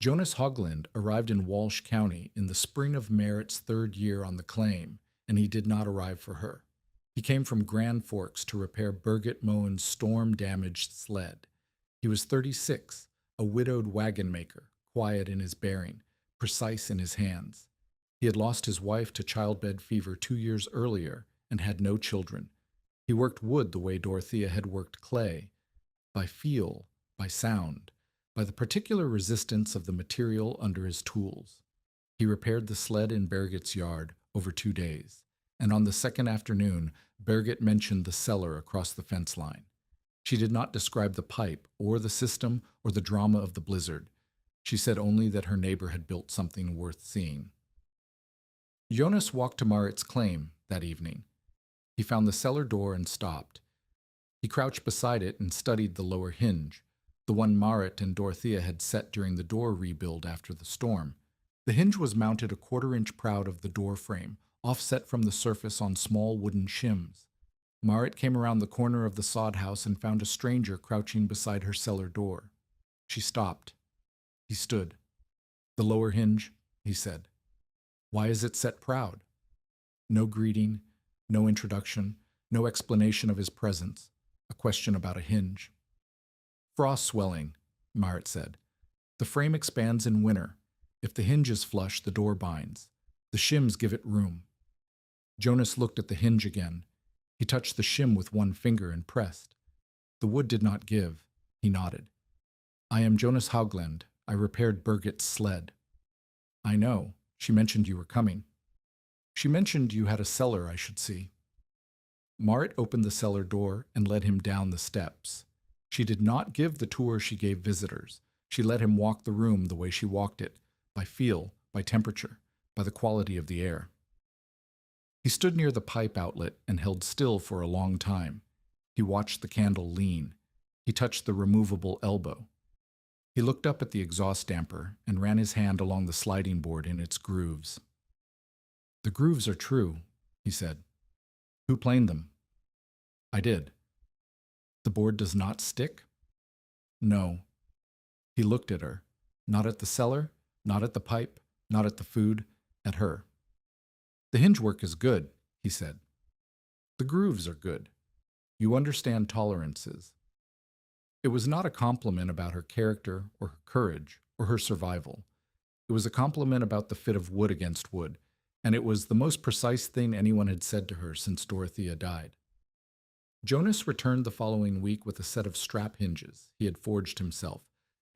Jonas Hogland arrived in Walsh County in the spring of Marit's 3rd year on the claim, and he did not arrive for her. He came from Grand Forks to repair Birgit Moen's storm-damaged sled. He was 36, a widowed wagon maker, quiet in his bearing, precise in his hands. He had lost his wife to childbed fever 2 years earlier and had no children. He worked wood the way Dorothea had worked clay, by feel, by sound, by the particular resistance of the material under his tools. He repaired the sled in Birgit's yard over 2 days, and on the second afternoon, Birgit mentioned the cellar across the fence line. She did not describe the pipe or the system or the drama of the blizzard. She said only that her neighbor had built something worth seeing. Jonas walked to Marit's claim that evening. He found the cellar door and stopped. He crouched beside it and studied the lower hinge, the one Marit and Dorothea had set during the door rebuild after the storm. The hinge was mounted a quarter-inch proud of the door frame, offset from the surface on small wooden shims. Marit came around the corner of the sod house and found a stranger crouching beside her cellar door. She stopped. He stood. "The lower hinge," he said. "Why is it set proud?" No greeting, no introduction, no explanation of his presence, a question about a hinge. "Frost swelling," Marit said. "The frame expands in winter. If the hinge is flush, the door binds. The shims give it room." Jonas looked at the hinge again. He touched the shim with one finger and pressed. The wood did not give. He nodded. "I am Jonas Haugland. I repaired Birgit's sled." "I know. She mentioned you were coming." "She mentioned you had a cellar I should see." Marit opened the cellar door and led him down the steps. She did not give the tour she gave visitors. She let him walk the room the way she walked it, by feel, by temperature, by the quality of the air. He stood near the pipe outlet and held still for a long time. He watched the candle lean. He touched the removable elbow. He looked up at the exhaust damper and ran his hand along the sliding board in its grooves. "The grooves are true," he said. "Who planed them?" "I did." "The board does not stick?" "No." He looked at her, not at the cellar, not at the pipe, not at the food, at her. "The hinge work is good," he said. "The grooves are good. You understand tolerances." It was not a compliment about her character or her courage or her survival. It was a compliment about the fit of wood against wood, and it was the most precise thing anyone had said to her since Dorothea died. Jonas returned the following week with a set of strap hinges he had forged himself,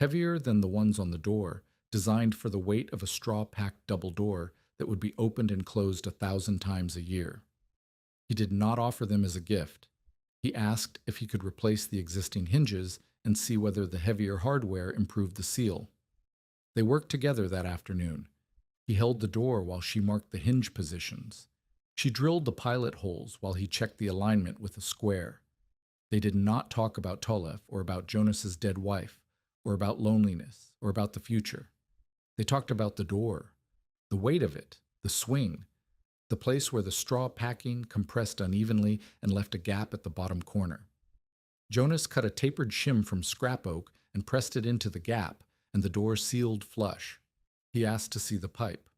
heavier than the ones on the door, designed for the weight of a straw-packed double door that would be opened and closed 1,000 times a year. He did not offer them as a gift. He asked if he could replace the existing hinges and see whether the heavier hardware improved the seal. They worked together that afternoon. He held the door while she marked the hinge positions. She drilled the pilot holes while he checked the alignment with a square. They did not talk about Tolef or about Jonas's dead wife, or about loneliness, or about the future. They talked about the door, the weight of it, the swing, the place where the straw packing compressed unevenly and left a gap at the bottom corner. Jonas cut a tapered shim from scrap oak and pressed it into the gap, and the door sealed flush. He asked to see the pipe.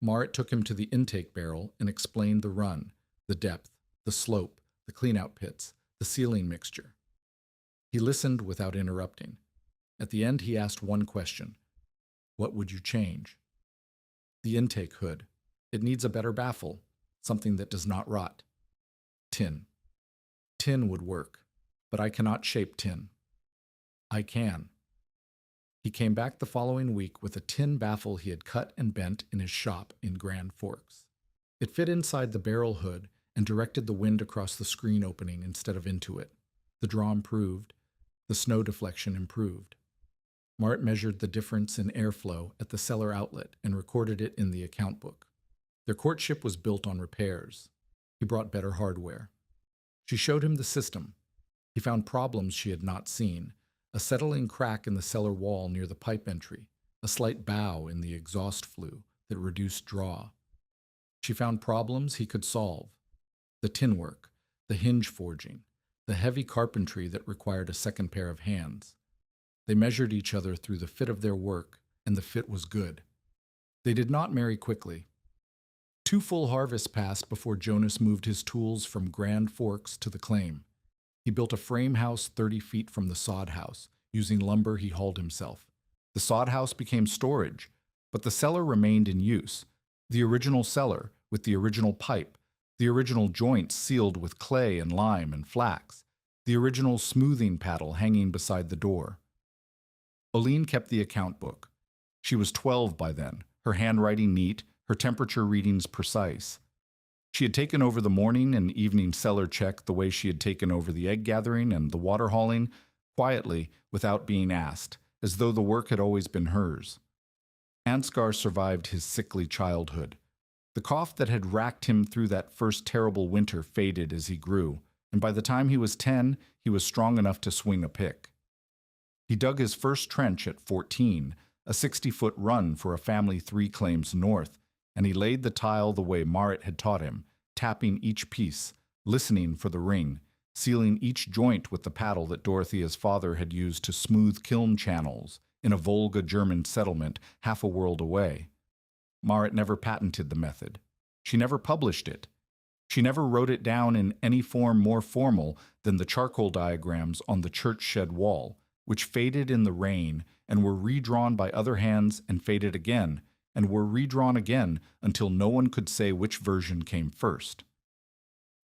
Marit took him to the intake barrel and explained the run, the depth, the slope, the cleanout pits, the sealing mixture. He listened without interrupting. At the end, he asked one question. "What would you change?" "The intake hood. It needs a better baffle, something that does not rot." "Tin." "Tin would work, but I cannot shape tin." "I can." He came back the following week with a tin baffle he had cut and bent in his shop in Grand Forks. It fit inside the barrel hood and directed the wind across the screen opening instead of into it. The draw improved. The snow deflection improved. Marit measured the difference in airflow at the cellar outlet and recorded it in the account book. Their courtship was built on repairs. He brought better hardware. She showed him the system. He found problems she had not seen: a settling crack in the cellar wall near the pipe entry, a slight bow in the exhaust flue that reduced draw. She found problems he could solve: the tin work, the hinge forging, the heavy carpentry that required a second pair of hands. They measured each other through the fit of their work, and the fit was good. They did not marry quickly. 2 full harvests passed before Jonas moved his tools from Grand Forks to the claim. He built a frame house 30 feet from the sod house, using lumber he hauled himself. The sod house became storage, but the cellar remained in use. The original cellar, with the original pipe, the original joints sealed with clay and lime and flax, the original smoothing paddle hanging beside the door. Oline kept the account book. She was 12 by then, her handwriting neat, her temperature readings precise. She had taken over the morning and evening cellar check the way she had taken over the egg gathering and the water hauling, quietly, without being asked, as though the work had always been hers. Ansgar survived his sickly childhood. The cough that had racked him through that first terrible winter faded as he grew, and by the time he was 10, he was strong enough to swing a pick. He dug his first trench at 14, a 60-foot run for a family 3 claims north, and he laid the tile the way Marit had taught him, tapping each piece, listening for the ring, sealing each joint with the paddle that Dorothea's father had used to smooth kiln channels in a Volga German settlement half a world away. Marit never patented the method. She never published it. She never wrote it down in any form more formal than the charcoal diagrams on the church shed wall, which faded in the rain and were redrawn by other hands and faded again, and were redrawn again until no one could say which version came first.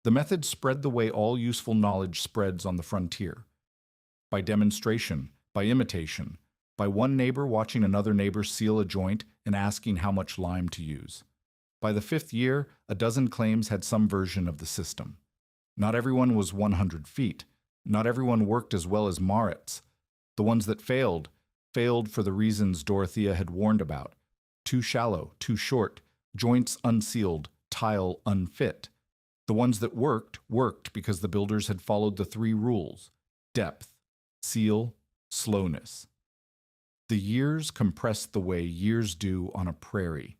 The method spread the way all useful knowledge spreads on the frontier. By demonstration, by imitation, by one neighbor watching another neighbor seal a joint and asking how much lime to use. By the 5th year, a dozen claims had some version of the system. Not everyone was 100 feet. Not everyone worked as well as Marit's. The ones that failed for the reasons Dorothea had warned about. Too shallow, too short, joints unsealed, tile unfit. The ones that worked because the builders had followed the 3 rules: depth, seal, slowness. The years compressed the way years do on a prairie,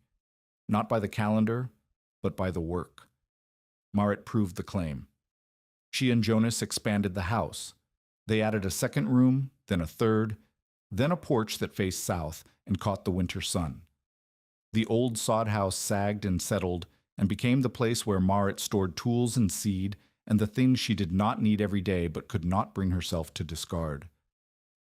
not by the calendar, but by the work. Marit proved the claim. She and Jonas expanded the house. They added a 2nd room, then a 3rd, then a porch that faced south and caught the winter sun. The old sod house sagged and settled and became the place where Marit stored tools and seed and the things she did not need every day but could not bring herself to discard.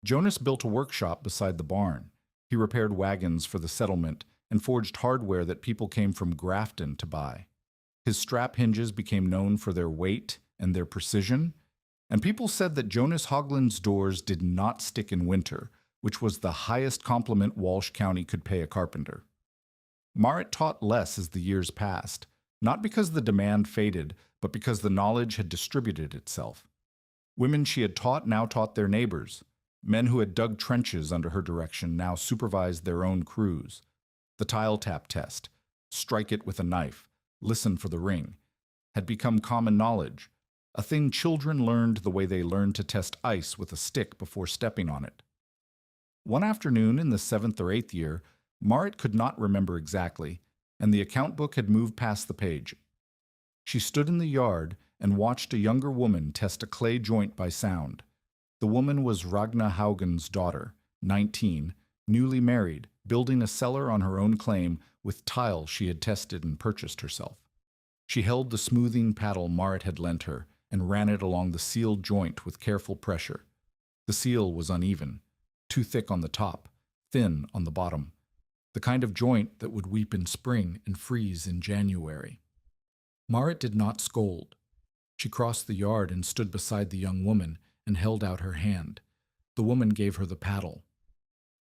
Jonas built a workshop beside the barn. He repaired wagons for the settlement and forged hardware that people came from Grafton to buy. His strap hinges became known for their weight and their precision, and people said that Jonas Hogland's doors did not stick in winter, which was the highest compliment Walsh County could pay a carpenter. Marit taught less as the years passed, not because the demand faded, but because the knowledge had distributed itself. Women she had taught now taught their neighbors. Men who had dug trenches under her direction now supervised their own crews. The tile tap test, strike it with a knife, listen for the ring, had become common knowledge, a thing children learned the way they learned to test ice with a stick before stepping on it. One afternoon in the 7th or 8th year, Marit could not remember exactly, and the account book had moved past the page. She stood in the yard and watched a younger woman test a clay joint by sound. The woman was Ragna Haugen's daughter, 19, newly married, building a cellar on her own claim with tile she had tested and purchased herself. She held the smoothing paddle Marit had lent her and ran it along the sealed joint with careful pressure. The seal was uneven, too thick on the top, thin on the bottom, the kind of joint that would weep in spring and freeze in January. Marit did not scold. She crossed the yard and stood beside the young woman and held out her hand. The woman gave her the paddle.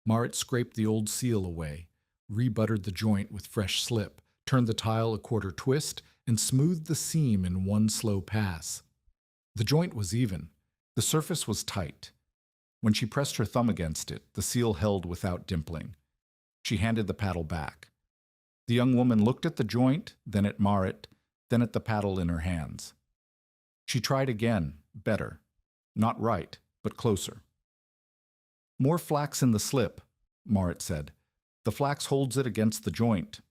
Marit scraped the old seal away, rebuttered the joint with fresh slip, turned the tile a quarter twist, and smoothed the seam in one slow pass. The joint was even. The surface was tight. When she pressed her thumb against it, the seal held without dimpling. She handed the paddle back. The young woman looked at the joint, then at Marit, then at the paddle in her hands. She tried again, better. Not right, but closer. "More flax in the slip," Marit said. "The flax holds it against the joint."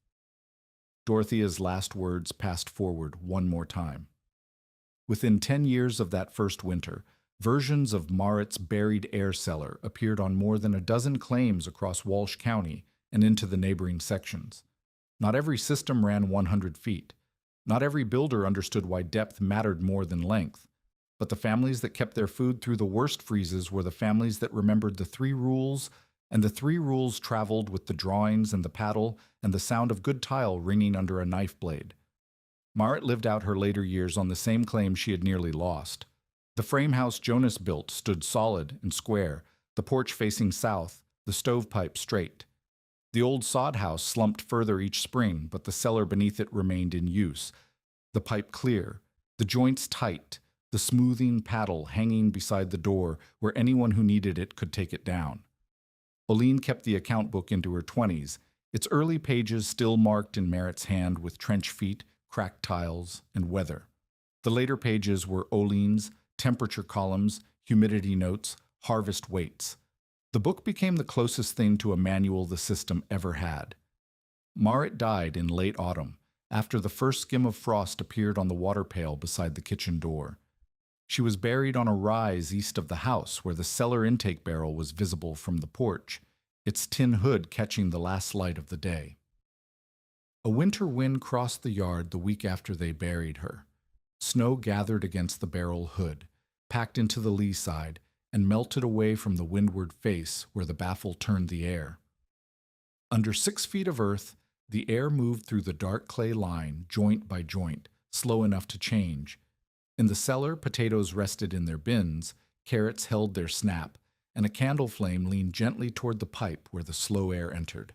Dorothea's last words passed forward one more time. Within 10 years of that first winter, versions of Marit's buried air cellar appeared on more than a dozen claims across Walsh County and into the neighboring sections. Not every system ran 100 feet. Not every builder understood why depth mattered more than length. But the families that kept their food through the worst freezes were the families that remembered the 3 rules, and the 3 rules traveled with the drawings and the paddle and the sound of good tile ringing under a knife blade. Marit lived out her later years on the same claim she had nearly lost. The frame house Jonas built stood solid and square, the porch facing south, the stovepipe straight. The old sod house slumped further each spring, but the cellar beneath it remained in use. the pipe clear, the joints tight, the smoothing paddle hanging beside the door where anyone who needed it could take it down. Oline kept the account book into her 20s, its early pages still marked in Merritt's hand with trench feet, cracked tiles, and weather. The later pages were Oline's, temperature columns, humidity notes, harvest weights. The book became the closest thing to a manual the system ever had. Merritt died in late autumn, after the first skim of frost appeared on the water pail beside the kitchen door. She was buried on a rise east of the house where the cellar intake barrel was visible from the porch, its tin hood catching the last light of the day. A winter wind crossed the yard the week after they buried her. Snow gathered against the barrel hood, packed into the lee side, and melted away from the windward face where the baffle turned the air. Under 6 feet of earth, the air moved through the dark clay line, joint by joint, slow enough to change. In the cellar, potatoes rested in their bins, carrots held their snap, and a candle flame leaned gently toward the pipe where the slow air entered.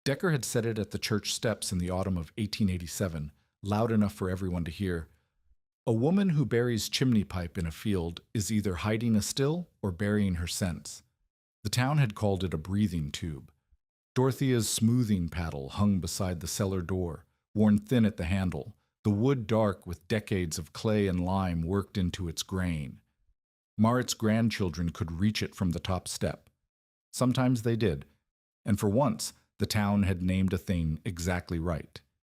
Decker had set it at the church steps in the autumn of 1887, loud enough for everyone to hear. A woman who buries chimney pipe in a field is either hiding a still or burying her sense. The town had called it a breathing tube. Dorothea's smoothing paddle hung beside the cellar door, worn thin at the handle, the wood dark with decades of clay and lime worked into its grain. Merritt's grandchildren could reach it from the top step. Sometimes they did, and for once the town had named a thing exactly right.